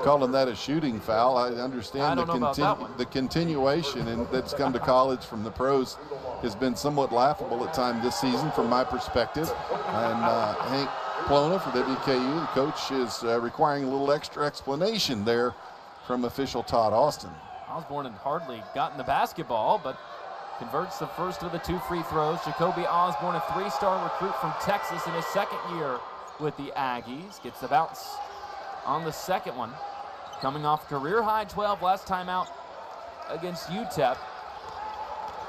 Calling that a shooting foul. I understand the continuation and that's come to college from the pros has been somewhat laughable at times this season from my perspective. And Hank Plona for WKU, the coach, is requiring a little extra explanation there from official Todd Austin. Osborne had hardly gotten the basketball, but converts the first of the 2 free throws. Jacoby Osborne, a 3-star recruit from Texas in his 2nd year with the Aggies. Gets the bounce on the 2nd one. Coming off career-high 12 last time out against UTEP.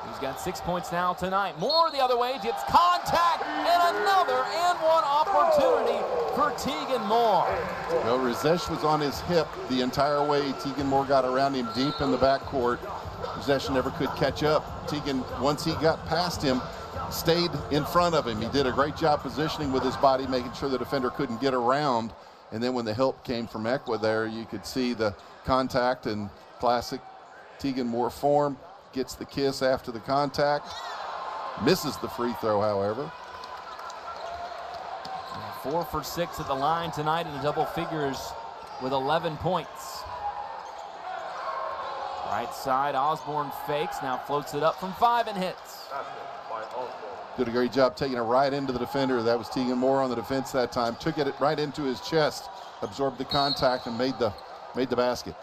He's got 6 points now tonight. Moore the other way, gets contact, and another and one opportunity for Tegan Moore. Well, Brzezinski was on his hip the entire way. Tegan Moore got around him deep in the backcourt. Brzezinski never could catch up. Tegan, once he got past him, stayed in front of him. He did a great job positioning with his body, making sure the defender couldn't get around. And then when the help came from Ekwe there, you could see the contact in classic Tegan Moore form. Gets the kiss after the contact. Misses the free throw, however. 4 for 6 at the line tonight in the double figures with 11 points. Right side, Osborne fakes, now floats it up from 5 and hits. Did a great job taking it right into the defender. That was Tegan Moore on the defense that time. Took it right into his chest, absorbed the contact, and made the basket.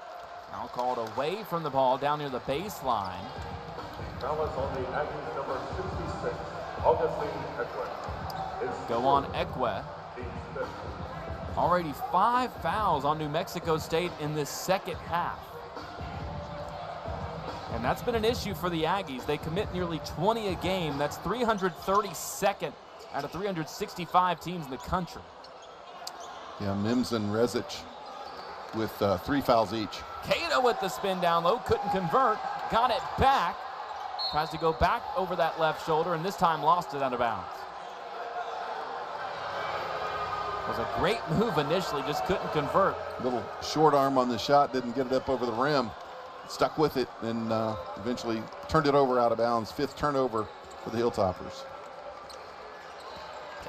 Now called away from the ball down near the baseline. Foul is on the Aggies number 66, Augustine Ekwe. Go on Ekwe. Already 5 fouls on New Mexico State in this 2nd half. And that's been an issue for the Aggies. They commit nearly 20 a game. That's 332nd out of 365 teams in the country. Yeah, Mims and Rezic with 3 fouls each. Cada with the spin down low, couldn't convert, got it back. Tries to go back over that left shoulder, and this time lost it out of bounds. It was a great move initially, just couldn't convert. Little short arm on the shot, didn't get it up over the rim. Stuck with it and eventually turned it over out of bounds. 5th turnover for the Hilltoppers.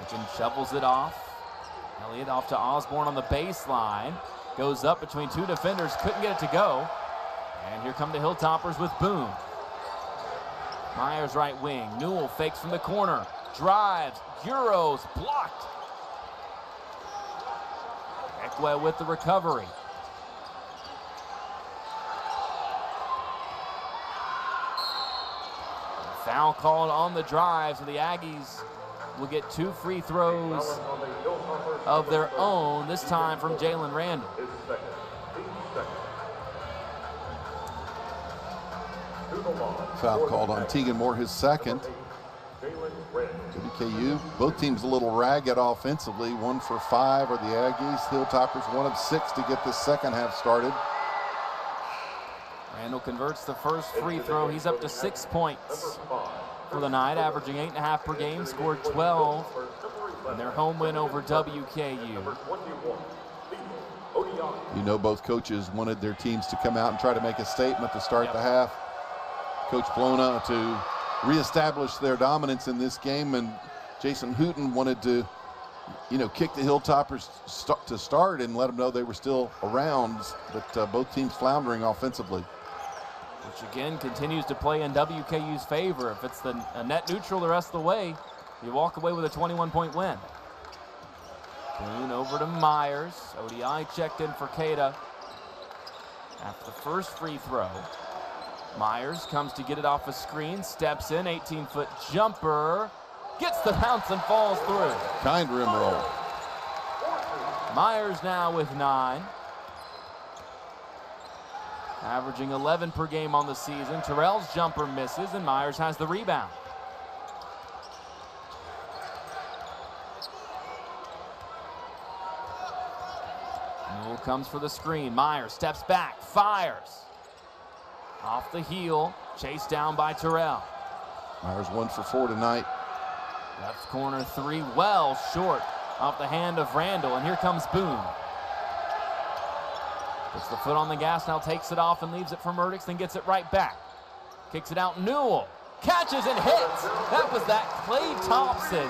Kitchen shovels it off. Elliott off to Osborne on the baseline. Goes up between two defenders, couldn't get it to go. And here come the Hilltoppers with Boone. Myers right wing. Newell fakes from the corner. Drives. Euros. Blocked. Ekwe with the recovery. Foul called on the drive, so the Aggies will get 2 free throws of their own, this time from Jalen Randall. Foul called on Tegan Moore, his second. WKU, both teams a little ragged offensively. 1 for 5 are the Aggies. Hilltoppers 1 of 6 to get the second half started. Randall converts the first free throw. He's up to 6 points for the night, averaging 8.5 per game, scored 12 in their home win over WKU. You know, both coaches wanted their teams to come out and try to make a statement to start the half. Coach Plona to reestablish their dominance in this game, and Jason Hooten wanted to, you know, kick the Hilltoppers to start and let them know they were still around, but both teams floundering offensively. Which again continues to play in WKU's favor. If it's a net neutral the rest of the way, you walk away with a 21-point win. Boone over to Myers. ODI checked in for Cada after the first free throw. Myers comes to get it off a screen, steps in, 18-foot jumper, gets the bounce and falls through. Kind rim roll. Myers now with 9. Averaging 11 per game on the season. Terrell's jumper misses, and Myers has the rebound. Newell comes for the screen. Myers steps back, fires. Off the heel, chased down by Terrell. Myers 1 for 4 tonight. Left corner 3, well short off the hand of Randall, and here comes Boone. Puts the foot on the gas, now takes it off and leaves it for Murdix, then gets it right back. Kicks it out, Newell catches and hits. That was that Clay Thompson,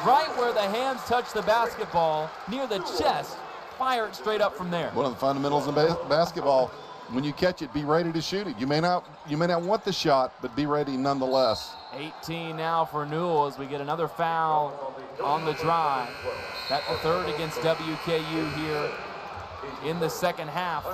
right where the hands touch the basketball, near the chest. Fire it straight up from there. One of the fundamentals in basketball, when you catch it, be ready to shoot it. You may not want the shot, but be ready nonetheless. 18 now for Newell as we get another foul on the drive. That's the third against WKU here in the second half.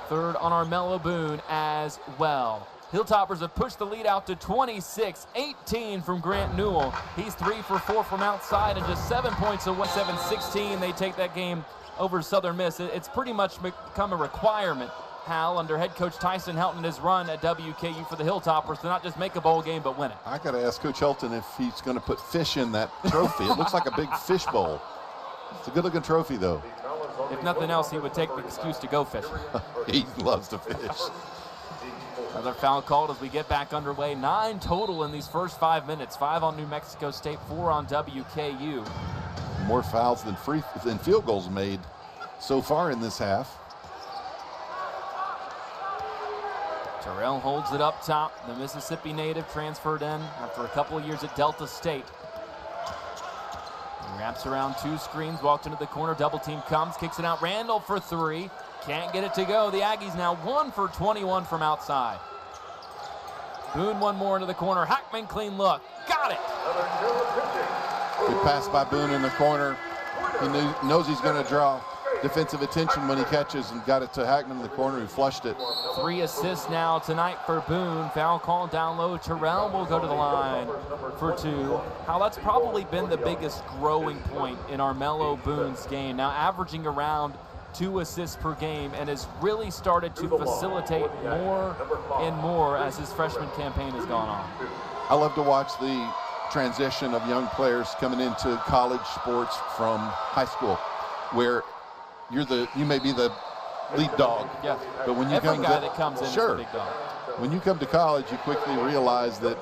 Third on Armello Boone as well. Hilltoppers have pushed the lead out to 26, 18 from Grant Newell. He's 3 for 4 from outside and just 7 points away. 7-16, they take that game over Southern Miss. It's pretty much become a requirement, Hal, under head coach Tyson Helton and his run at WKU for the Hilltoppers to not just make a bowl game, but win it. I got to ask Coach Helton if he's going to put fish in that trophy. It looks like a big fish bowl. It's a good-looking trophy, though. If nothing else, he would take the excuse to go fishing. He loves to fish. Another foul called as we get back underway. 9 total in these first 5 minutes. 5 on New Mexico State, 4 on WKU. More fouls than field goals made so far in this half. Terrell holds it up top. The Mississippi native transferred in after a couple of years at Delta State. He wraps around 2 screens, walked into the corner, double team comes, kicks it out. Randall for 3. Can't get it to go. The Aggies now 1 for 21 from outside. Boone 1 more into the corner. Hackman clean look. Got it. Good pass by Boone in the corner. He knows he's going to draw defensive attention when he catches, and got it to Hackman in the corner, who flushed it. 3 assists now tonight for Boone. Foul call down low. Terrell will go to the line for 2. Hal, that's probably been the biggest growing point in Armello Boone's game. Now averaging around 2 assists per game, and has really started to facilitate more and more as his freshman campaign has gone on. I love to watch the transition of young players coming into college sports from high school, where you may be the lead dog. Yeah. But when you Every come guy to, that comes in sure, is the big dog. When you come to college, you quickly realize that,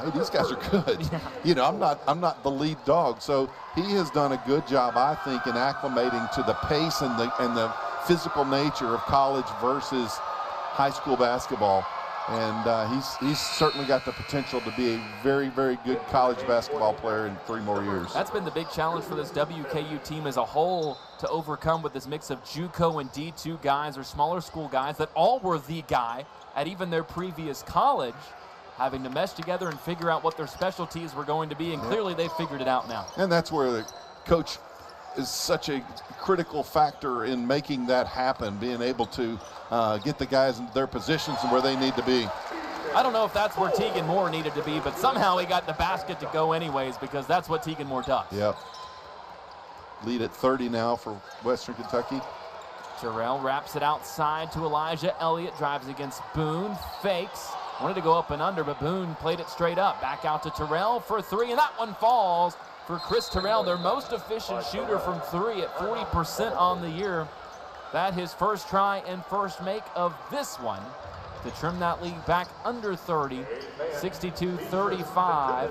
hey, these guys are good. Yeah. You know, I'm not the lead dog. So he has done a good job, I think, in acclimating to the pace and the physical nature of college versus high school basketball. And he's certainly got the potential to be a very, very good college basketball player in 3 more years. That's been the big challenge for this WKU team as a whole to overcome with this mix of JUCO and D2 guys or smaller school guys that all were the guy at even their previous college, having to mesh together and figure out what their specialties were going to be, and clearly they've figured it out now. And that's where the coach is such a critical factor in making that happen, being able to get the guys in their positions and where they need to be. I don't know if that's where Tegan Moore needed to be, but somehow he got the basket to go anyways, because that's what Tegan Moore does. Yep. Lead at 30 now for Western Kentucky. Terrell wraps it outside to Elijah Elliott, drives against Boone, fakes. Wanted to go up and under, but Boone played it straight up. Back out to Terrell for 3, and that one falls for Chris Terrell, their most efficient shooter from 3 at 40% on the year. That his first try and first make of this one to trim that lead back under 30, 62-35.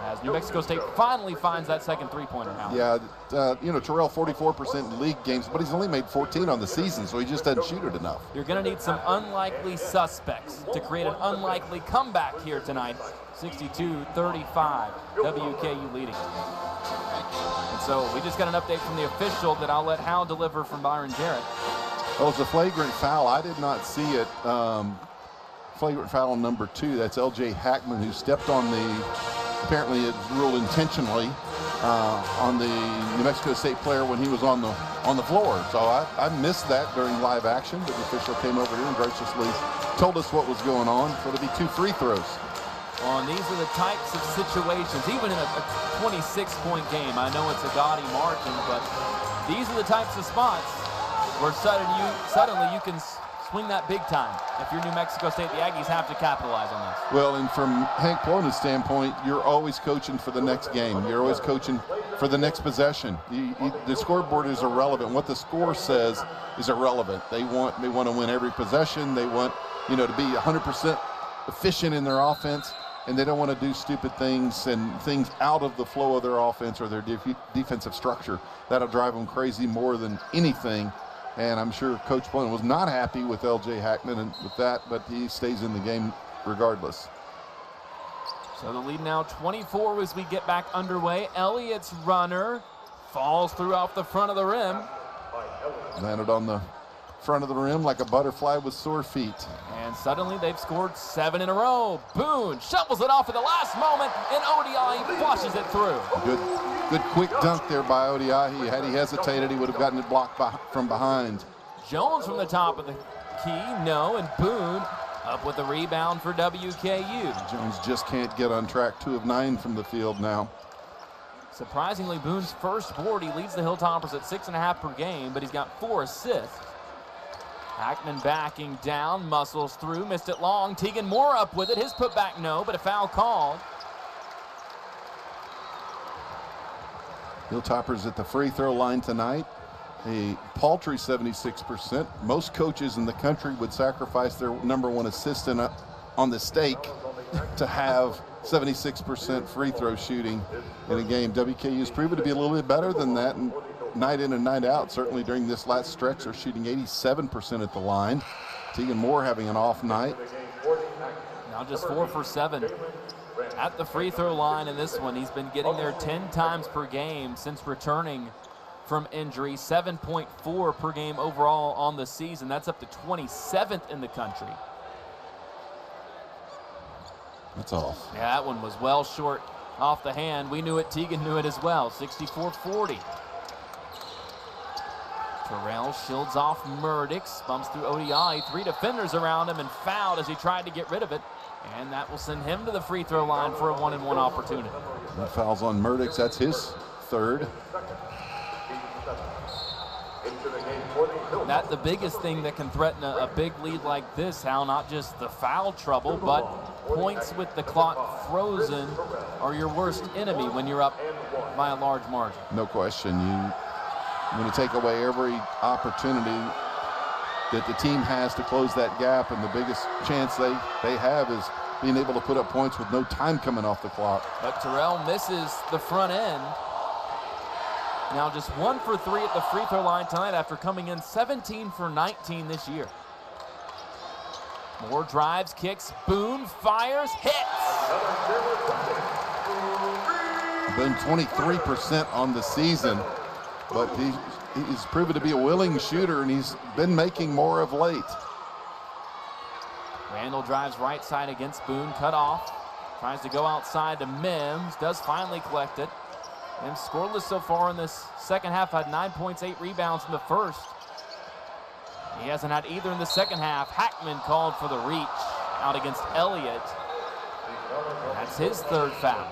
As New Mexico State finally finds that second three-pointer now. Yeah, you know, Terrell 44% in league games, but he's only made 14 on the season, so he just doesn't shoot it enough. You're going to need some unlikely suspects to create an unlikely comeback here tonight. 62-35, WKU leading. And so we just got an update from the official that I'll let Hal deliver from Byron Jarrett. Well, it's a flagrant foul. I did not see it. Flagrant foul number 2. That's LJ Hackman, who stepped on the, apparently it's ruled intentionally, on the New Mexico State player when he was on the floor. So I missed that during live action, but the official came over here and graciously told us what was going on. So it'll be 2 free throws. Well, and these are the types of situations, even in a 26-point game. I know it's a gaudy margin, but these are the types of spots where suddenly you can swing that big time. If you're New Mexico State, the Aggies have to capitalize on this. Well, and from Hank Plona's standpoint, you're always coaching for the next game. You're always coaching for the next possession. The scoreboard is irrelevant. What the score says is irrelevant. They want to win every possession. They want, you know, to be 100% efficient in their offense, and they don't want to do stupid things and things out of the flow of their offense or their defensive structure. That'll drive them crazy more than anything. And I'm sure Coach Plone was not happy with LJ Hackman and with that, but he stays in the game regardless. So the lead now 24 as we get back underway. Elliott's runner falls through off the front of the rim. Landed on the front of the rim like a butterfly with sore feet. And suddenly they've scored 7 in a row. Boone shovels it off at the last moment, and ODI flushes it through. Good quick dunk there by ODI. Had he hesitated, he would have gotten it blocked from behind. Jones from the top of the key, no, and Boone up with the rebound for WKU. Jones just can't get on track. 2 of 9 from the field now. Surprisingly, Boone's first board, he leads the Hilltoppers at 6.5 per game, but he's got 4 assists. Hackman backing down, muscles through, missed it long. Tegan Moore up with it, his putback no, but a foul called. Hilltoppers at the free throw line tonight, a paltry 76%. Most coaches in the country would sacrifice their #1 assistant on the stake to have 76% free throw shooting in a game. WKU's proven to be a little bit better than that, and night in and night out. Certainly during this last stretch, they're shooting 87% at the line. Tegan Moore having an off night. Now just 4 for 7 at the free throw line in this one. He's been getting there 10 times per game since returning from injury. 7.4 per game overall on the season. That's up to 27th in the country. That's off. Yeah, that one was well short off the hand. We knew it, Tegan knew it as well. 64-40. Terrell shields off Murdix, bumps through ODI. 3 defenders around him and fouled as he tried to get rid of it. And that will send him to the free throw line for a 1-and-1 opportunity. That foul's on Murdix. That's his 3rd. That's the biggest thing that can threaten a big lead like this, Hal. Not just the foul trouble, but points with the clock frozen are your worst enemy when you're up by a large margin. No question. You want to take away every opportunity that the team has to close that gap, and the biggest chance they have is being able to put up points with no time coming off the clock. But Terrell misses the front end. Now just 1 for 3 at the free throw line tonight after coming in 17 for 19 this year. Moore drives, kicks, Boone fires, hits. Boone 23% on the season, but he's proven to be a willing shooter, and he's been making more of late. Randall drives right side against Boone, cut off. Tries to go outside to Mims, does finally collect it. Mims scoreless so far in this second half, had 9 points, 8 rebounds in the first. He hasn't had either in the second half. Hackman called for the reach out against Elliott. That's his third foul.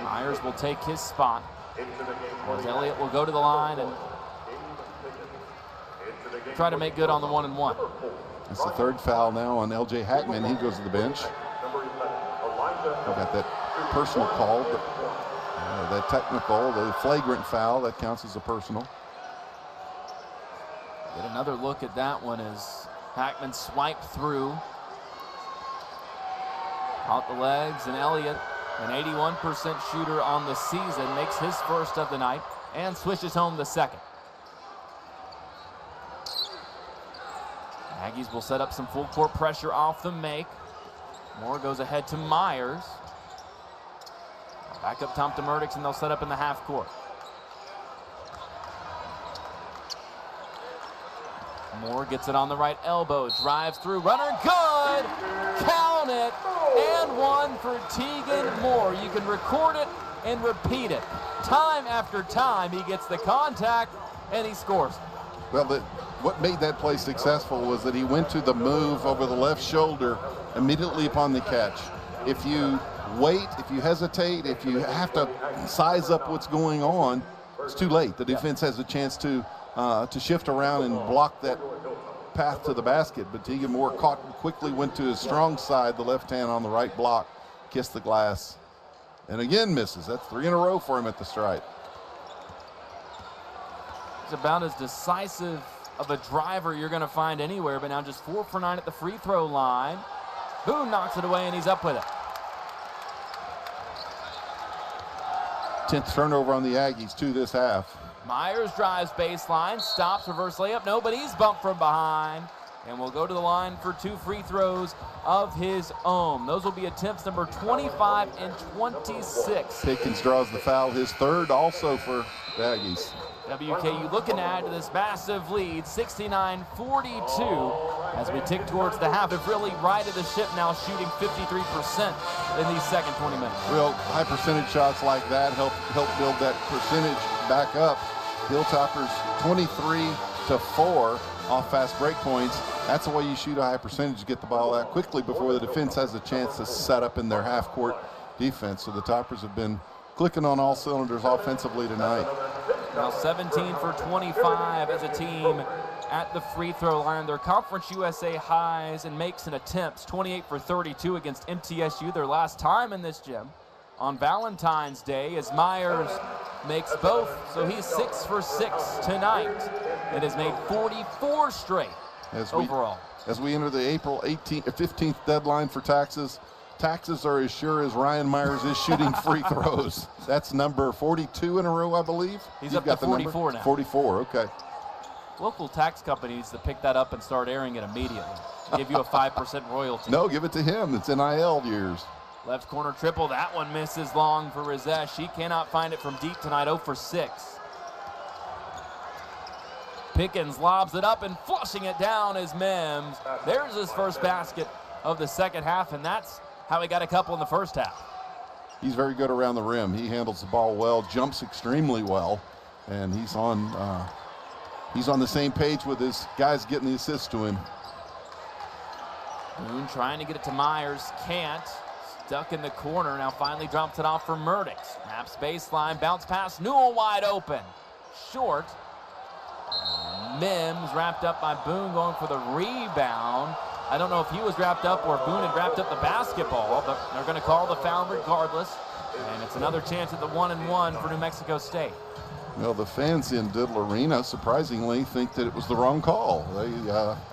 Myers will take his spot, as Elliott will go to the line and try to make good on the 1-and-1. It's the third foul now on L.J. Hackman. He goes to the bench. Got that personal call, but that technical, the flagrant foul, that counts as a personal. Get another look at that one as Hackman swiped through. Out the legs, and Elliott, an 81% shooter on the season, makes his first of the night and swishes home the second. Aggies will set up some full court pressure off the make. Moore goes ahead to Myers. Back up top to Murdix, and they'll set up in the half court. Moore gets it on the right elbow, drives through, runner, good! Count it! And one for Tegan Moore. You can record it and repeat it. Time after time, he gets the contact, and he scores. Well, what made that play successful was that he went to the move over the left shoulder immediately upon the catch. If you wait, if you hesitate, if you have to size up what's going on, it's too late. The defense has a chance to shift around and block that path to the basket. But Tegan Moore caught quickly, went to his strong side, the left hand on the right block, kissed the glass, and again misses. That's 3 in a row for him at the stripe. He's about as decisive of a driver you're going to find anywhere, but now just 4 for 9 at the free throw line. Boone knocks it away, and he's up with it. 10th turnover on the Aggies, 2 this half. Myers drives baseline, stops, reverse layup. No, but he's bumped from behind, and will go to the line for 2 free throws of his own. Those will be attempts number 25 and 26. Pickens draws the foul, his third also for the Aggies. WKU looking to add to this massive lead, 69-42, as we tick towards the half. They've really righted the ship now, shooting 53% in these second 20 minutes. Well, high percentage shots like that help build that percentage back up. Hilltoppers 23-4 off fast break points. That's the way you shoot a high percentage, to get the ball out quickly before the defense has a chance to set up in their half-court defense. So the Toppers have been clicking on all cylinders offensively tonight. Now 17 for 25 as a team at the free throw line. Their Conference USA highs and makes and attempts, 28 for 32 against MTSU, their last time in this gym on Valentine's Day, as Myers makes both. So he's 6 for 6 tonight and has made 44 straight overall. As we enter the April 15th deadline for taxes, taxes are as sure as Ryan Myers is shooting free throws. That's number 42 in a row, I believe. He's up to 44 now. 44, okay. Local tax companies that pick that up and start airing it immediately give you a 5% royalty. No, give it to him. It's NIL years. Left corner triple. That one misses long for Rizesh. He cannot find it from deep tonight, 0 for 6. Pickens lobs it up and flushing it down is Mims. There's his first basket of the second half, and that's how he got a couple in the first half. He's very good around the rim. He handles the ball well, jumps extremely well, and he's on the same page with his guys getting the assists to him. Boone trying to get it to Myers, can't. Stuck in the corner, now finally drops it off for Murdix. Maps baseline, bounce pass, Newell wide open. Short. Mims wrapped up by Boone, going for the rebound. I don't know if he was wrapped up or if Boone had wrapped up the basketball, but they're going to call the foul regardless. And it's another chance at the 1-and-1 for New Mexico State. Well, the fans in Diddle Arena surprisingly think that it was the wrong call.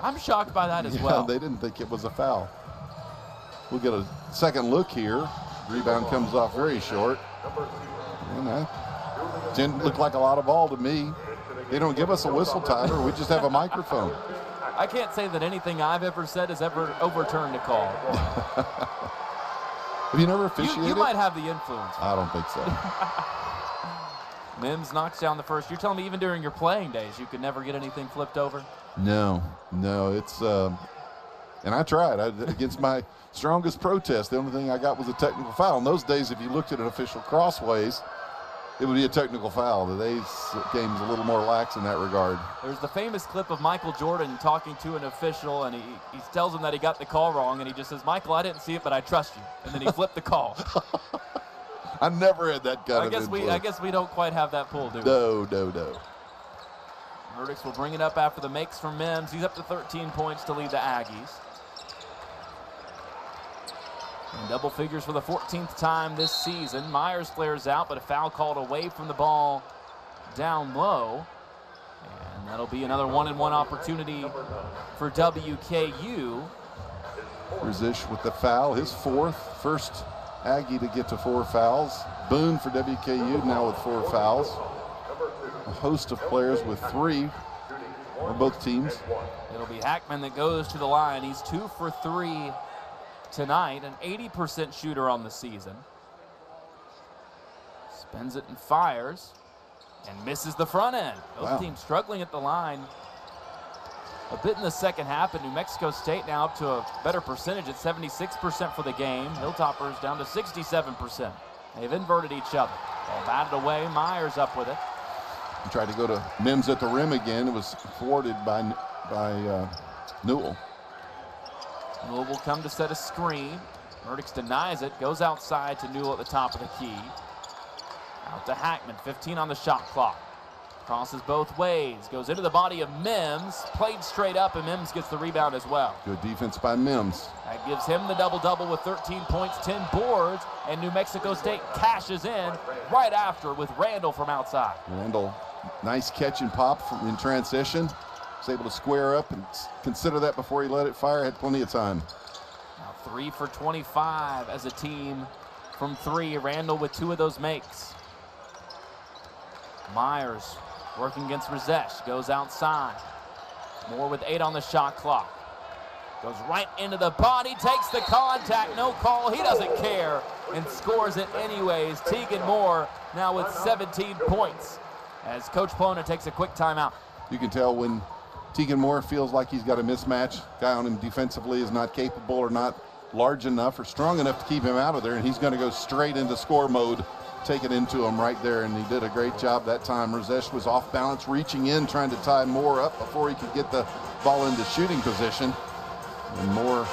I'm shocked by that as well. They didn't think it was a foul. We'll get a second look here. Rebound comes off very short. And that didn't look like a lot of ball to me. They don't give us a whistle, Tyler. We just have a microphone. I can't say that anything I've ever said has ever overturned a call. Have you never officiated? You might have the influence. I don't think so. Mims knocks down the first. You're telling me even during your playing days you could never get anything flipped over? No, it's and I tried. Against my strongest protest, the only thing I got was a technical foul. In those days, if you looked at an official crossways, it would be a technical foul. Today's game is a little more lax in that regard. There's the famous clip of Michael Jordan talking to an official, and he tells him that he got the call wrong, and he just says, "Michael, I didn't see it, but I trust you." And then he flipped the call. I never had that kind of influence. I guess we don't quite have that pull, do we? No. Murdix will bring it up after the makes from Mims. He's up to 13 points to lead the Aggies. In double figures for the 14th time this season. Myers flares out, but a foul called away from the ball down low. And that'll be another 1-and-1 opportunity for WKU. Razish with the foul, his first Aggie to get to 4 fouls. Boone for WKU now with 4 fouls. A host of players with 3 on both teams. It'll be Hackman that goes to the line. He's 2 for 3 tonight, an 80% shooter on the season. Spins it and fires and misses the front end. Both teams struggling at the line a bit in the second half, but New Mexico State now up to a better percentage at 76% for the game. Hilltoppers down to 67%. They've inverted each other. Ball batted away, Myers up with it. He tried to go to Mims at the rim again. It was thwarted by Newell. Newell will come to set a screen. Murdix denies it, goes outside to Newell at the top of the key. Out to Hackman, 15 on the shot clock. Crosses both ways, goes into the body of Mims, played straight up, and Mims gets the rebound as well. Good defense by Mims. That gives him the double-double with 13 points, 10 boards, and New Mexico State cashes in right after with Randall from outside. Randall, nice catch and pop in transition. Was able to square up and consider that before he let it fire. Had plenty of time. Now 3 for 25 as a team from 3. Randall with 2 of those makes. Myers working against Razesh, goes outside. Moore with 8 on the shot clock. Goes right into the body, takes the contact, no call, he doesn't care, and scores it anyways. Tegan Moore now with 17 points as Coach Plona takes a quick timeout. You can tell when Tegan Moore feels like he's got a mismatch. Guy on him defensively is not capable or not large enough or strong enough to keep him out of there, and he's going to go straight into score mode, take it into him right there, and he did a great job that time. Razesh was off balance, reaching in, trying to tie Moore up before he could get the ball into shooting position, and Moore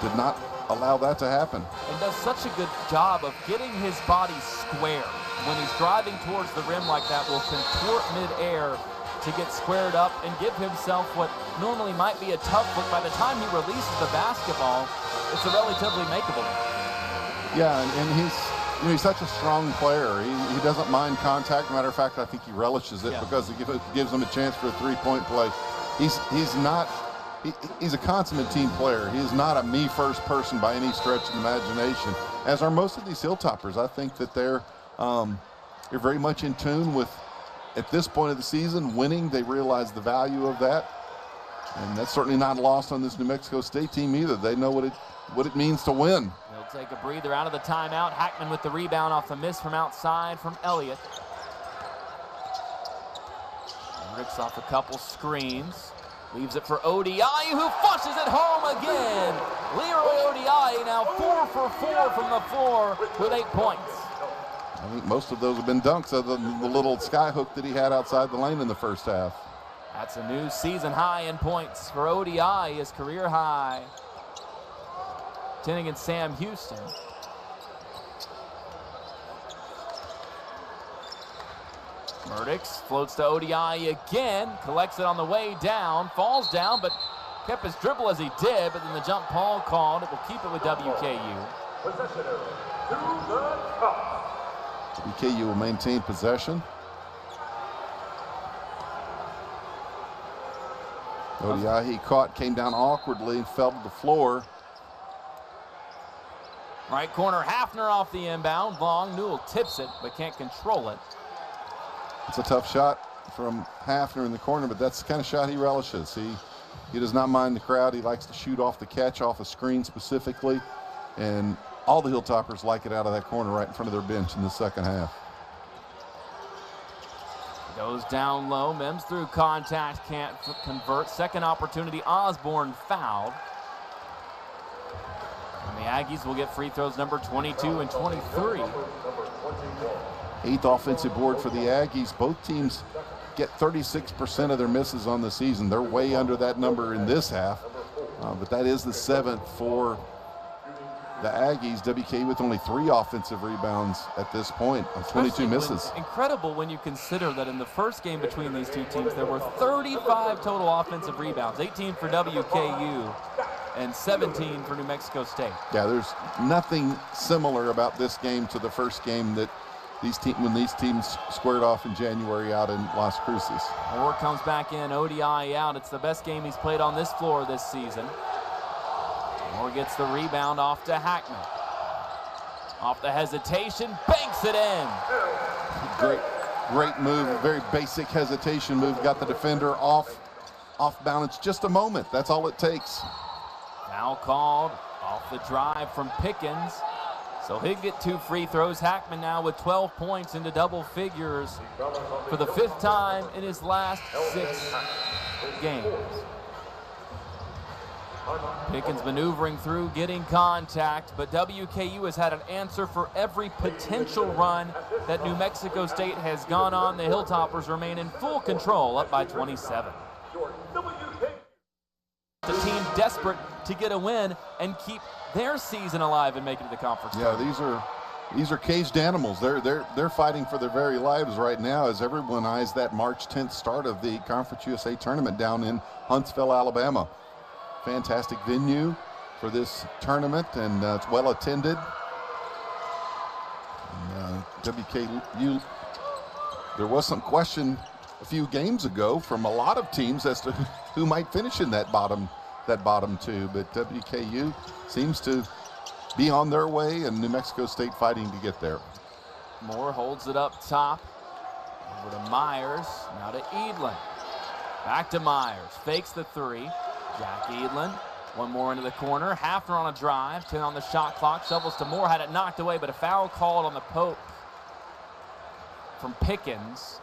did not allow that to happen. And does such a good job of getting his body square. When he's driving towards the rim like that, will contort midair to get squared up and give himself what normally might be a tough look. By the time he releases the basketball, it's a relatively makeable one. Yeah, and he's such a strong player. He doesn't mind contact. Matter of fact, I think he relishes it because it gives him a chance for a three-point play. He's a consummate team player. He is not a me-first person by any stretch of the imagination, as are most of these Hilltoppers. I think that they're very much in tune with, at this point of the season, winning. They realize the value of that, and that's certainly not lost on this New Mexico State team either. They know what it means to win. They'll take a breather out of the timeout. Hackman with the rebound off the miss from outside from Elliott. Rips off a couple screens. Leaves it for Odiaye, who flushes it home again. Leroy Odiaye now 4 for 4 from the floor with 8 points. I think most of those have been dunks, other than the little sky hook that he had outside the lane in the first half. That's a new season high in points for Odiaye, his career high. 10 against Sam Houston. Murdix floats to Odiaye again, collects it on the way down, falls down, but kept his dribble as he did, but then the jump ball called. It will keep it with WKU. Possession to the top. WKU will maintain possession. Odiaye caught, came down awkwardly and fell to the floor. Right corner, Hafner off the inbound. Long, Newell tips it, but can't control it. It's a tough shot from Hafner in the corner, but that's the kind of shot he relishes. He does not mind the crowd. He likes to shoot off the catch, off a screen specifically. And all the Hilltoppers like it out of that corner right in front of their bench in the second half. Goes down low. Mims through contact, can't convert. Second opportunity, Osborne fouled. And the Aggies will get free throws number 22 and 23. 8th offensive board for the Aggies. Both teams get 36% of their misses on the season. They're way under that number in this half, but that is the 7th for the Aggies. WKU with only 3 offensive rebounds at this point on 22 misses. Incredible when you consider that in the first game between these two teams, there were 35 total offensive rebounds, 18 for WKU and 17 for New Mexico State. Yeah, there's nothing similar about this game to the first game that when these teams squared off in January out in Las Cruces. Moore comes back in, ODI out. It's the best game he's played on this floor this season. Moore gets the rebound off to Hackman. Off the hesitation, banks it in. Great move, very basic hesitation move. Got the defender off balance just a moment. That's all it takes. Foul called off the drive from Pickens. So he'll get 2 free throws. Hackman now with 12 points into double figures for the 5th time in his last 6 games. Pickens maneuvering through, getting contact, but WKU has had an answer for every potential run that New Mexico State has gone on. The Hilltoppers remain in full control, up by 27. The team desperate to get a win and keep their season alive and make it to the conference. Yeah, these are caged animals. They're fighting for their very lives right now as everyone eyes that March 10th start of the Conference USA tournament down in Huntsville, Alabama. Fantastic venue for this tournament, and it's well attended. And, WKU, there was some question a few games ago from a lot of teams as to who might finish in that bottom 2, but WKU seems to be on their way, and New Mexico State fighting to get there. Moore holds it up top. Over to Myers, now to Edlin. Back to Myers, fakes the 3. Jack Edlin, one more into the corner. Hafner on a drive, 10 on the shot clock. Shovels to Moore, had it knocked away, but a foul called on the poke from Pickens.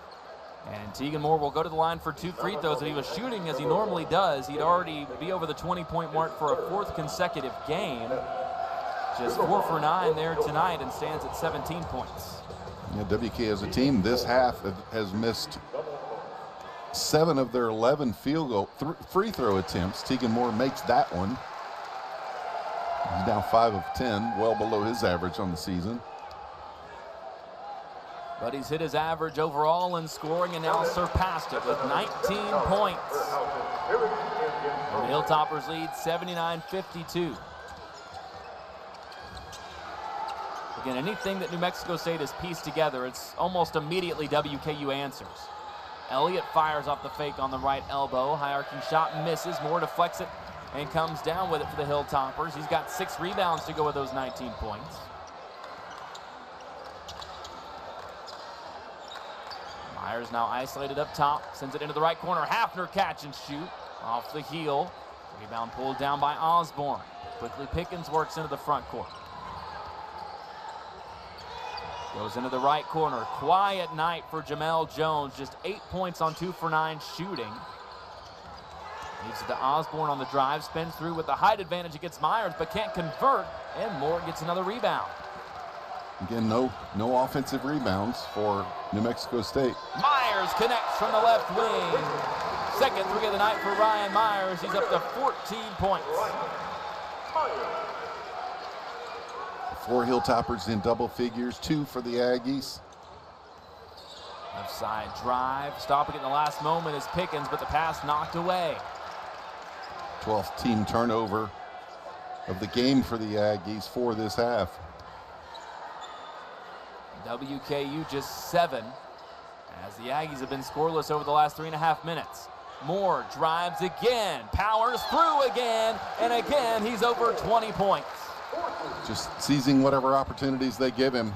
And Tegan Moore will go to the line for 2 free throws. If he was shooting as he normally does, he'd already be over the 20-point mark for a 4th consecutive game. Just 4 for 9 there tonight and stands at 17 points. Yeah, WK as a team this half has missed 7 of their 11 free throw attempts. Tegan Moore makes that one. He's now 5 of 10, well below his average on the season. But he's hit his average overall in scoring and now surpassed it with 19 points. And the Hilltoppers lead 79-52. Again, anything that New Mexico State has pieced together, it's almost immediately WKU answers. Elliott fires off the fake on the right elbow. High arcing shot misses. Moore deflects it and comes down with it for the Hilltoppers. He's got 6 rebounds to go with those 19 points. Myers now isolated up top, sends it into the right corner. Hafner catch and shoot off the heel. Rebound pulled down by Osborne. Quickly Pickens works into the front court. Goes into the right corner. Quiet night for Jamel Jones. Just 8 points on 2 for 9 shooting. Leaves it to Osborne on the drive. Spins through with the height advantage against Myers, but can't convert. And Moore gets another rebound. Again, no offensive rebounds for New Mexico State. Myers connects from the left wing. Second 3 of the night for Ryan Myers. He's up to 14 points. 4 Hilltoppers in double figures, 2 for the Aggies. Left side drive. Stopping it in the last moment is Pickens, but the pass knocked away. 12th team turnover of the game for the Aggies for this half. WKU just 7, as the Aggies have been scoreless over the last 3.5 minutes. Moore drives again, powers through again, and again he's over 20 points. Just seizing whatever opportunities they give him.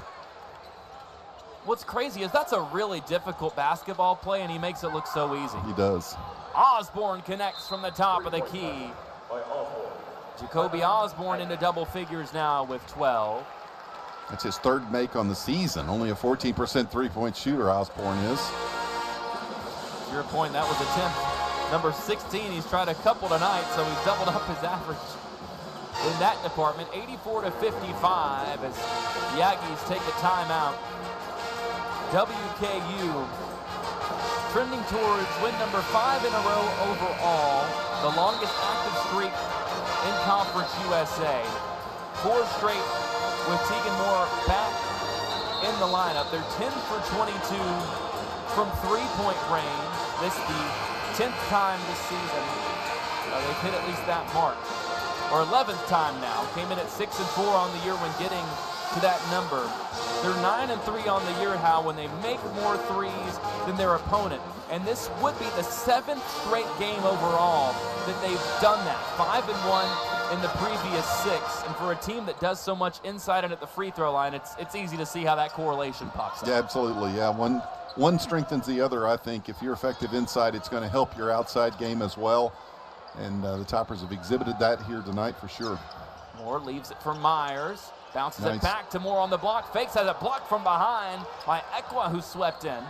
what's crazy is that's a really difficult basketball play, and he makes it look so easy. He does. Osborne connects from the top of the key. Jacoby Osborne into double figures now with 12. That's his third make on the season. Only a 14% three-point shooter, Osborne is. To your point, that was attempt number 16. He's tried a couple tonight, so he's doubled up his average in that department. 84-55 as the Aggies take a timeout. WKU trending towards win number 5 in a row overall, the longest active streak in Conference USA. 4 straight with Tegan Moore back in the lineup. They're 10 for 22 from three-point range. This is the 10th time this season they've hit at least that mark. Or 11th time now. Came in at 6-4 on the year when getting to that number. They're 9-3 on the year, Hal, when they make more threes than their opponent. And this would be the 7th straight game overall that they've done that. 5-1 in the previous 6. And for a team that does so much inside and at the free throw line, it's easy to see how that correlation pops up. Yeah, absolutely. Yeah, one strengthens the other, I think. If you're effective inside, it's going to help your outside game as well. And the Toppers have exhibited that here tonight for sure. Moore leaves it for Myers. Bounces Nice. it back to Moore on the block. Fakes, has a block from behind by Ekwa, who swept in.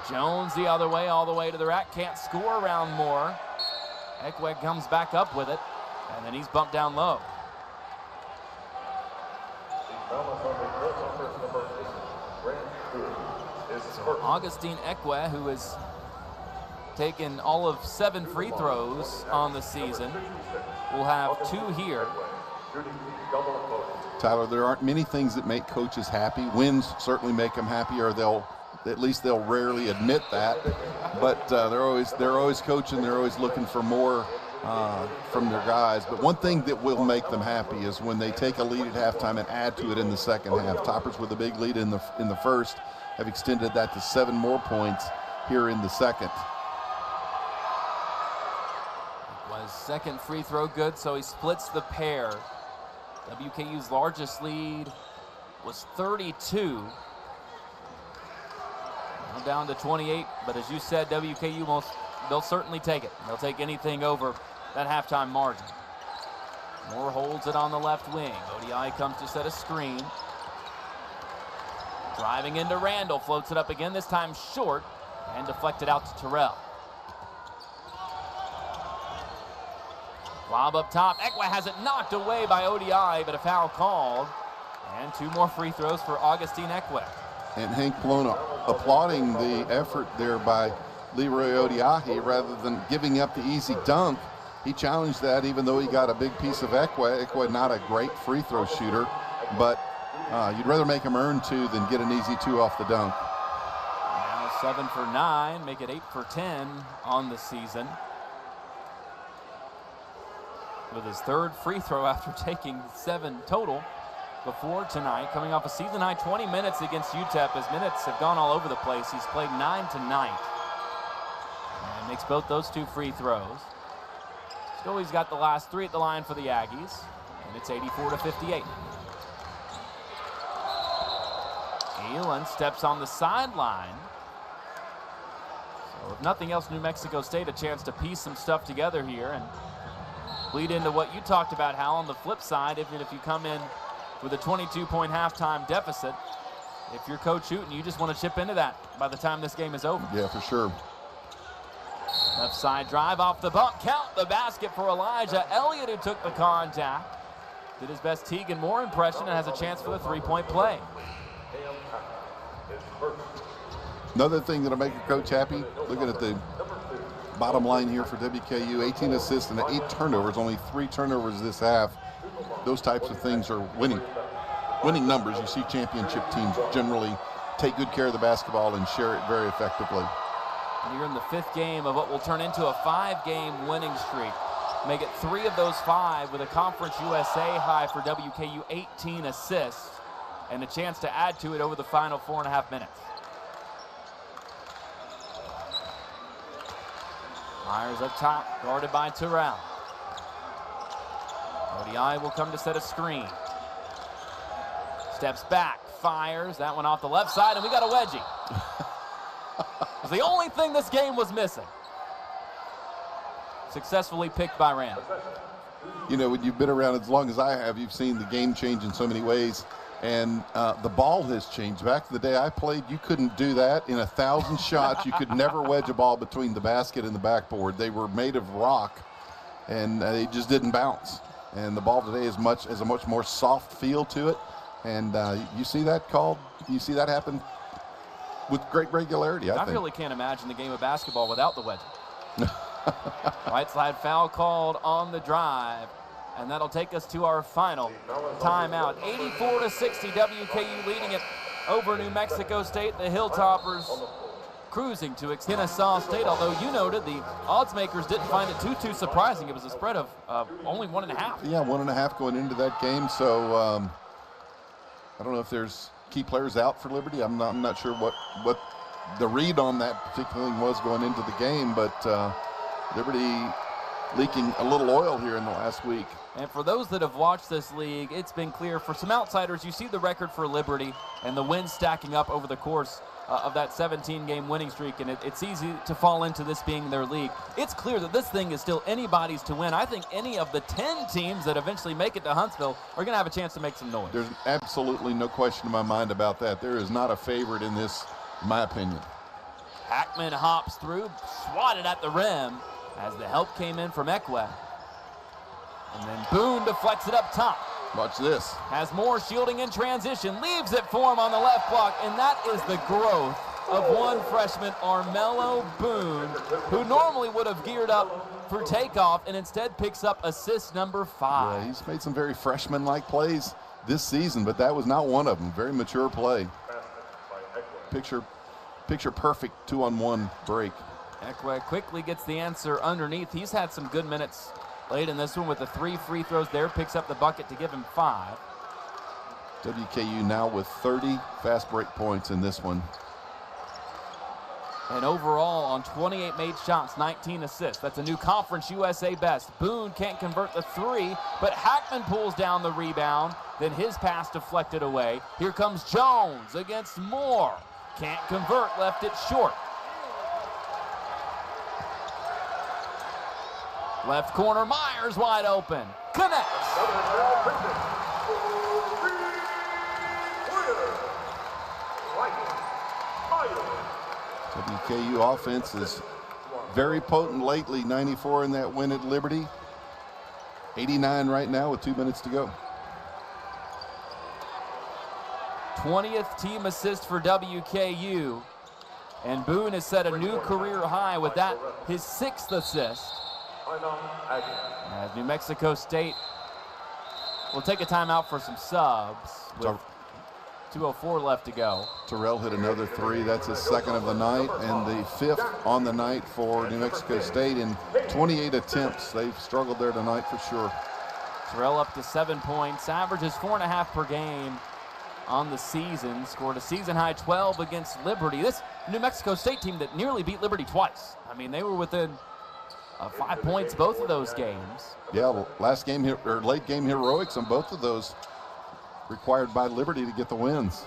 Jones the other way, all the way to the rack. Can't score around Moore. Ekwa comes back up with it, and then he's bumped down low. So Augustine Ekwa, who has taken all of 7 free throws on the season, will have 2 here. Tyler, there aren't many things that make coaches happy. Wins certainly make them happy, or at least they'll rarely admit that. But they're always coaching. They're always looking for more from their guys. But one thing that will make them happy is when they take a lead at halftime and add to it in the second half. Toppers with a big lead in the first have extended that to 7 more points here in the second. Was second free throw good, so he splits the pair. WKU's largest lead was 32. Now down to 28, but as you said, WKU they'll certainly take it. They'll take anything over that halftime margin. Moore holds it on the left wing. ODI comes to set a screen. Driving into Randall, floats it up again, this time short, and deflected out to Terrell. Lob up top. Ekwa has it knocked away by ODI, but a foul called. And 2 more free throws for Augustine Ekwa. And Hank Polona applauding the effort there by Leroy Odiahi rather than giving up the easy dunk. He challenged that even though he got a big piece of Ekwa. Ekwa not a great free throw shooter, but you'd rather make him earn 2 than get an easy 2 off the dunk. Now 7 for 9, make it 8 for 10 on the season. With his 3rd free throw after taking 7 total before tonight, coming off a season-high 20 minutes against UTEP. His minutes have gone all over the place. He's played 9 tonight. And makes both those 2 free throws. Still, he's got the last 3 at the line for the Aggies, and it's 84-58. Elon steps on the sideline. So if nothing else, New Mexico State a chance to piece some stuff together here and lead into what you talked about, Hal. On the flip side, if you come in with a 22-point halftime deficit, if you're Coach Hooten, you just want to chip into that by the time this game is over. Yeah, for sure. Left side drive off the bump. Count the basket for Elijah Elliott, who took the contact. Did his best Tegan Moore impression and has a chance for the 3-point play. Another thing that'll make your coach happy, looking at the bottom line here for WKU, 18 assists and 8 turnovers, only 3 turnovers this half. Those types of things are winning numbers. You see championship teams generally take good care of the basketball and share it very effectively. And you're in the 5th game of what will turn into a 5-game winning streak. Make it 3 of those 5 with a Conference USA high for WKU, 18 assists, and a chance to add to it over the final 4.5 minutes. Myers up top, guarded by Terrell. ODI will come to set a screen. Steps back, fires. That one off the left side, and we got a wedgie. It's the only thing this game was missing. Successfully picked by Ram. You know, when you've been around as long as I have, you've seen the game change in so many ways. And the ball has changed. Back in the day I played, you couldn't do that. In 1,000 shots, you could never wedge a ball between the basket and the backboard. They were made of rock, and they just didn't bounce. And the ball today has a much more soft feel to it. And you see that called, you see that happen with great regularity, I think. really can't imagine the game of basketball without the wedge. Right side foul called on the drive. And that'll take us to our final timeout. 84-60, WKU leading it over New Mexico State. The Hilltoppers cruising to Kennesaw State, although you noted the odds makers didn't find it too surprising. It was a spread of only 1.5. Yeah, 1.5 going into that game. So I don't know if there's key players out for Liberty. I'm not sure what the read on that particular thing was going into the game, but Liberty leaking a little oil here in the last week. And for those that have watched this league, it's been clear. For some outsiders, you see the record for Liberty and the wins stacking up over the course of that 17-game winning streak, and it's easy to fall into this being their league. It's clear that this thing is still anybody's to win. I think any of the 10 teams that eventually make it to Huntsville are going to have a chance to make some noise. There's absolutely no question in my mind about that. There is not a favorite in this, in my opinion. Hackman hops through, swatted at the rim as the help came in from Ekwe. And then Boone deflects it up top. Watch this. Has more shielding in transition, leaves it for him on the left block, and that is the growth of one freshman, Armello Boone, who normally would have geared up for takeoff and instead picks up assist number 5. Yeah, he's made some very freshman-like plays this season, but that was not one of them. Very mature play. Picture perfect 2-on-1 break. Ekwe quickly gets the answer underneath. He's had some good minutes late in this one with the 3 free throws there, picks up the bucket to give him 5. WKU now with 30 fast break points in this one. And overall on 28 made shots, 19 assists. That's a new Conference USA best. Boone can't convert the 3, but Hackman pulls down the rebound. Then his pass deflected away. Here comes Jones against Moore. Can't convert, left it short. Left corner, Myers wide open. Connects. WKU offense is very potent lately. 94 in that win at Liberty. 89 right now with 2 minutes to go. 20th team assist for WKU. And Boone has set a new career high with that, his 6th assist. As New Mexico State will take a timeout for some subs with 2:04 left to go. Terrell hit another 3. That's his 2nd of the night and the 5th on the night for New Mexico State in 28 attempts. They've struggled there tonight for sure. Terrell up to 7 points, averages 4.5 per game on the season. Scored a season-high 12 against Liberty. This New Mexico State team that nearly beat Liberty twice. I mean, they were within 5 points both of those games. Yeah, well, last game or late game heroics on both of those required by Liberty to get the wins.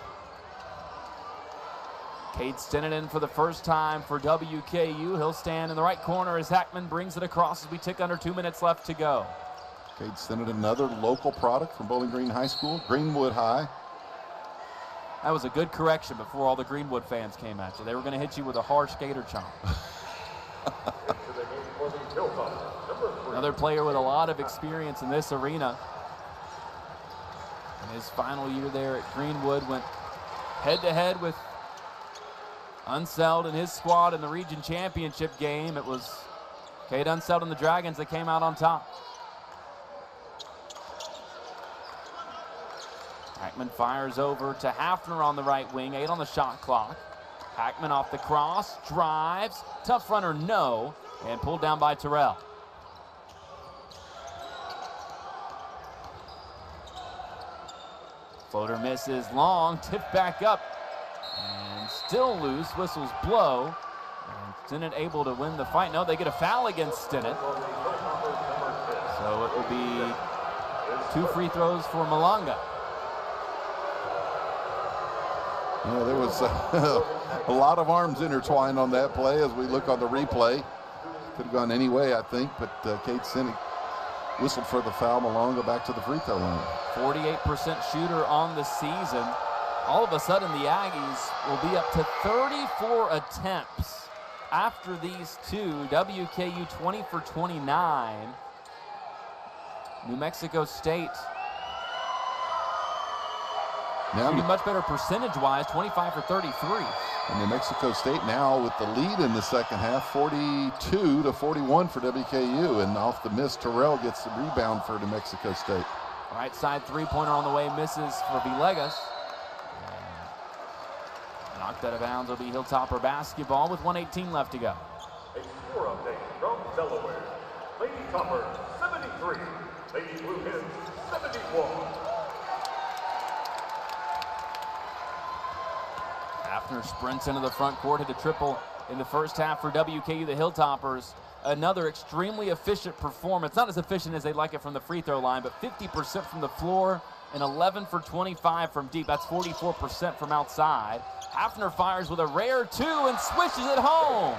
Cade Steniton for the first time for WKU. He'll stand in the right corner as Hackman brings it across as we tick under 2 minutes left to go. Cade Steniton, another local product from Bowling Green High School, Greenwood High. That was a good correction before all the Greenwood fans came at you. They were going to hit you with a harsh gator chomp. Another player with a lot of experience in this arena. In his final year there at Greenwood, went head-to-head with Unseld and his squad in the region championship game. It was Cade Unseld and the Dragons that came out on top. Hackman fires over to Hafner on the right wing, 8 on the shot clock. Hackman off the cross, drives, tough runner, no, and pulled down by Terrell. Floater misses long, tipped back up, and still loose, whistles blow. And Stinnett able to win the fight. No, they get a foul against Stinnett. So it will be 2 free throws for Malanga. Yeah, there was a lot of arms intertwined on that play as we look on the replay. Could have gone any way, I think, but Kate Sinek whistled for the foul. Malone go back to the free throw line. 48% shooter on the season. All of a sudden, the Aggies will be up to 34 attempts after these two. WKU 20 for 29. New Mexico State now shooting much better percentage-wise, 25 for 33. And New Mexico State now with the lead in the second half, 42 to 41 for WKU. And off the miss, Terrell gets the rebound for New Mexico State. Right side three-pointer on the way, misses for Villegas. Knocked out of bounds will be Hilltopper basketball with 1:18 left to go. A score update from Delaware. Lady Topper 73, Lady Blue Hens 71. Hafner sprints into the front court, hit a triple in the first half for WKU, the Hilltoppers. Another extremely efficient performance. Not as efficient as they'd like it from the free throw line, but 50% from the floor and 11 for 25 from deep. That's 44% from outside. Hafner fires with a rare two and swishes it home.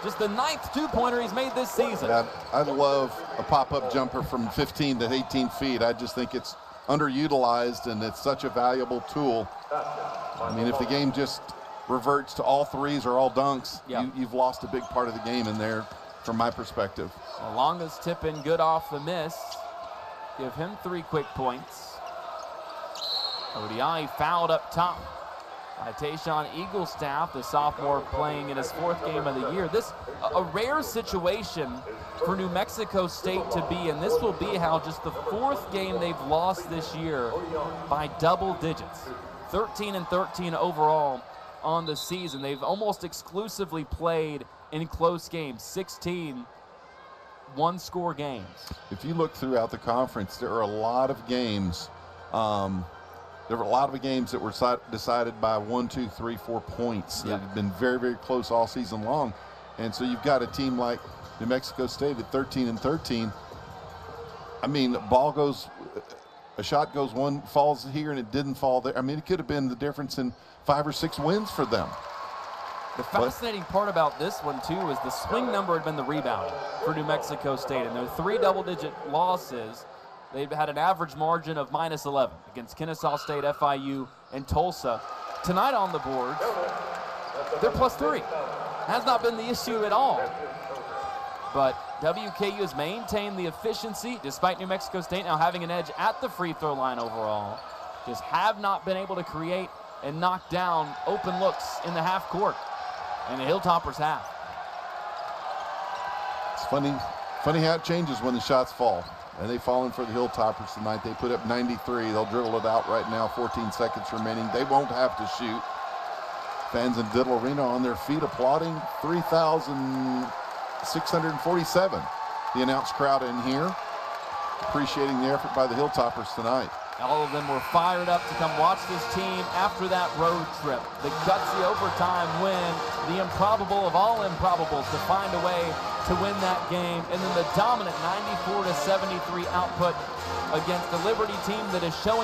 Just the 9th two-pointer he's made this season. Yeah, I love a pop-up jumper from 15 to 18 feet. I just think it's underutilized, and it's such a valuable tool. I mean, if the game just reverts to all threes or all dunks, you've lost a big part of the game in there from my perspective. The longest tip in, good off the miss. Give him 3 quick points. Odiai fouled up top by Tayshawn Eaglestaff, the sophomore playing in his 4th game of the year. This a rare situation for New Mexico State to be in. This will be how just the 4th game they've lost this year by double digits. 13 and 13 overall on the season. They've almost exclusively played in close games, 16 one-score games. If you look throughout the conference, there are a lot of games. There were a lot of games that were decided by 1, 2, 3, 4 points that have been very, very close all season long. And so you've got a team like New Mexico State at 13 and 13. I mean, a shot goes one, falls here, and it didn't fall there. I mean, it could have been the difference in 5 or 6 wins for them. The fascinating part about this one, too, is the swing number had been the rebound for New Mexico State. And their 3 double-digit losses, they've had an average margin of -11 against Kennesaw State, FIU, and Tulsa. Tonight on the board, they're +3. Has not been the issue at all. But WKU has maintained the efficiency, despite New Mexico State now having an edge at the free throw line overall. Just have not been able to create and knock down open looks in the half court. And the Hilltoppers have. It's funny how it changes when the shots fall. And they've fallen for the Hilltoppers tonight. They put up 93. They'll dribble it out right now, 14 seconds remaining. They won't have to shoot. Fans in Diddle Arena on their feet applauding. 3,647. The announced crowd in here appreciating the effort by the Hilltoppers tonight. All of them were fired up to come watch this team after that road trip. The gutsy overtime win, the improbable of all improbables to find a way to win that game, and then the dominant 94-73 output against the Liberty team that is showing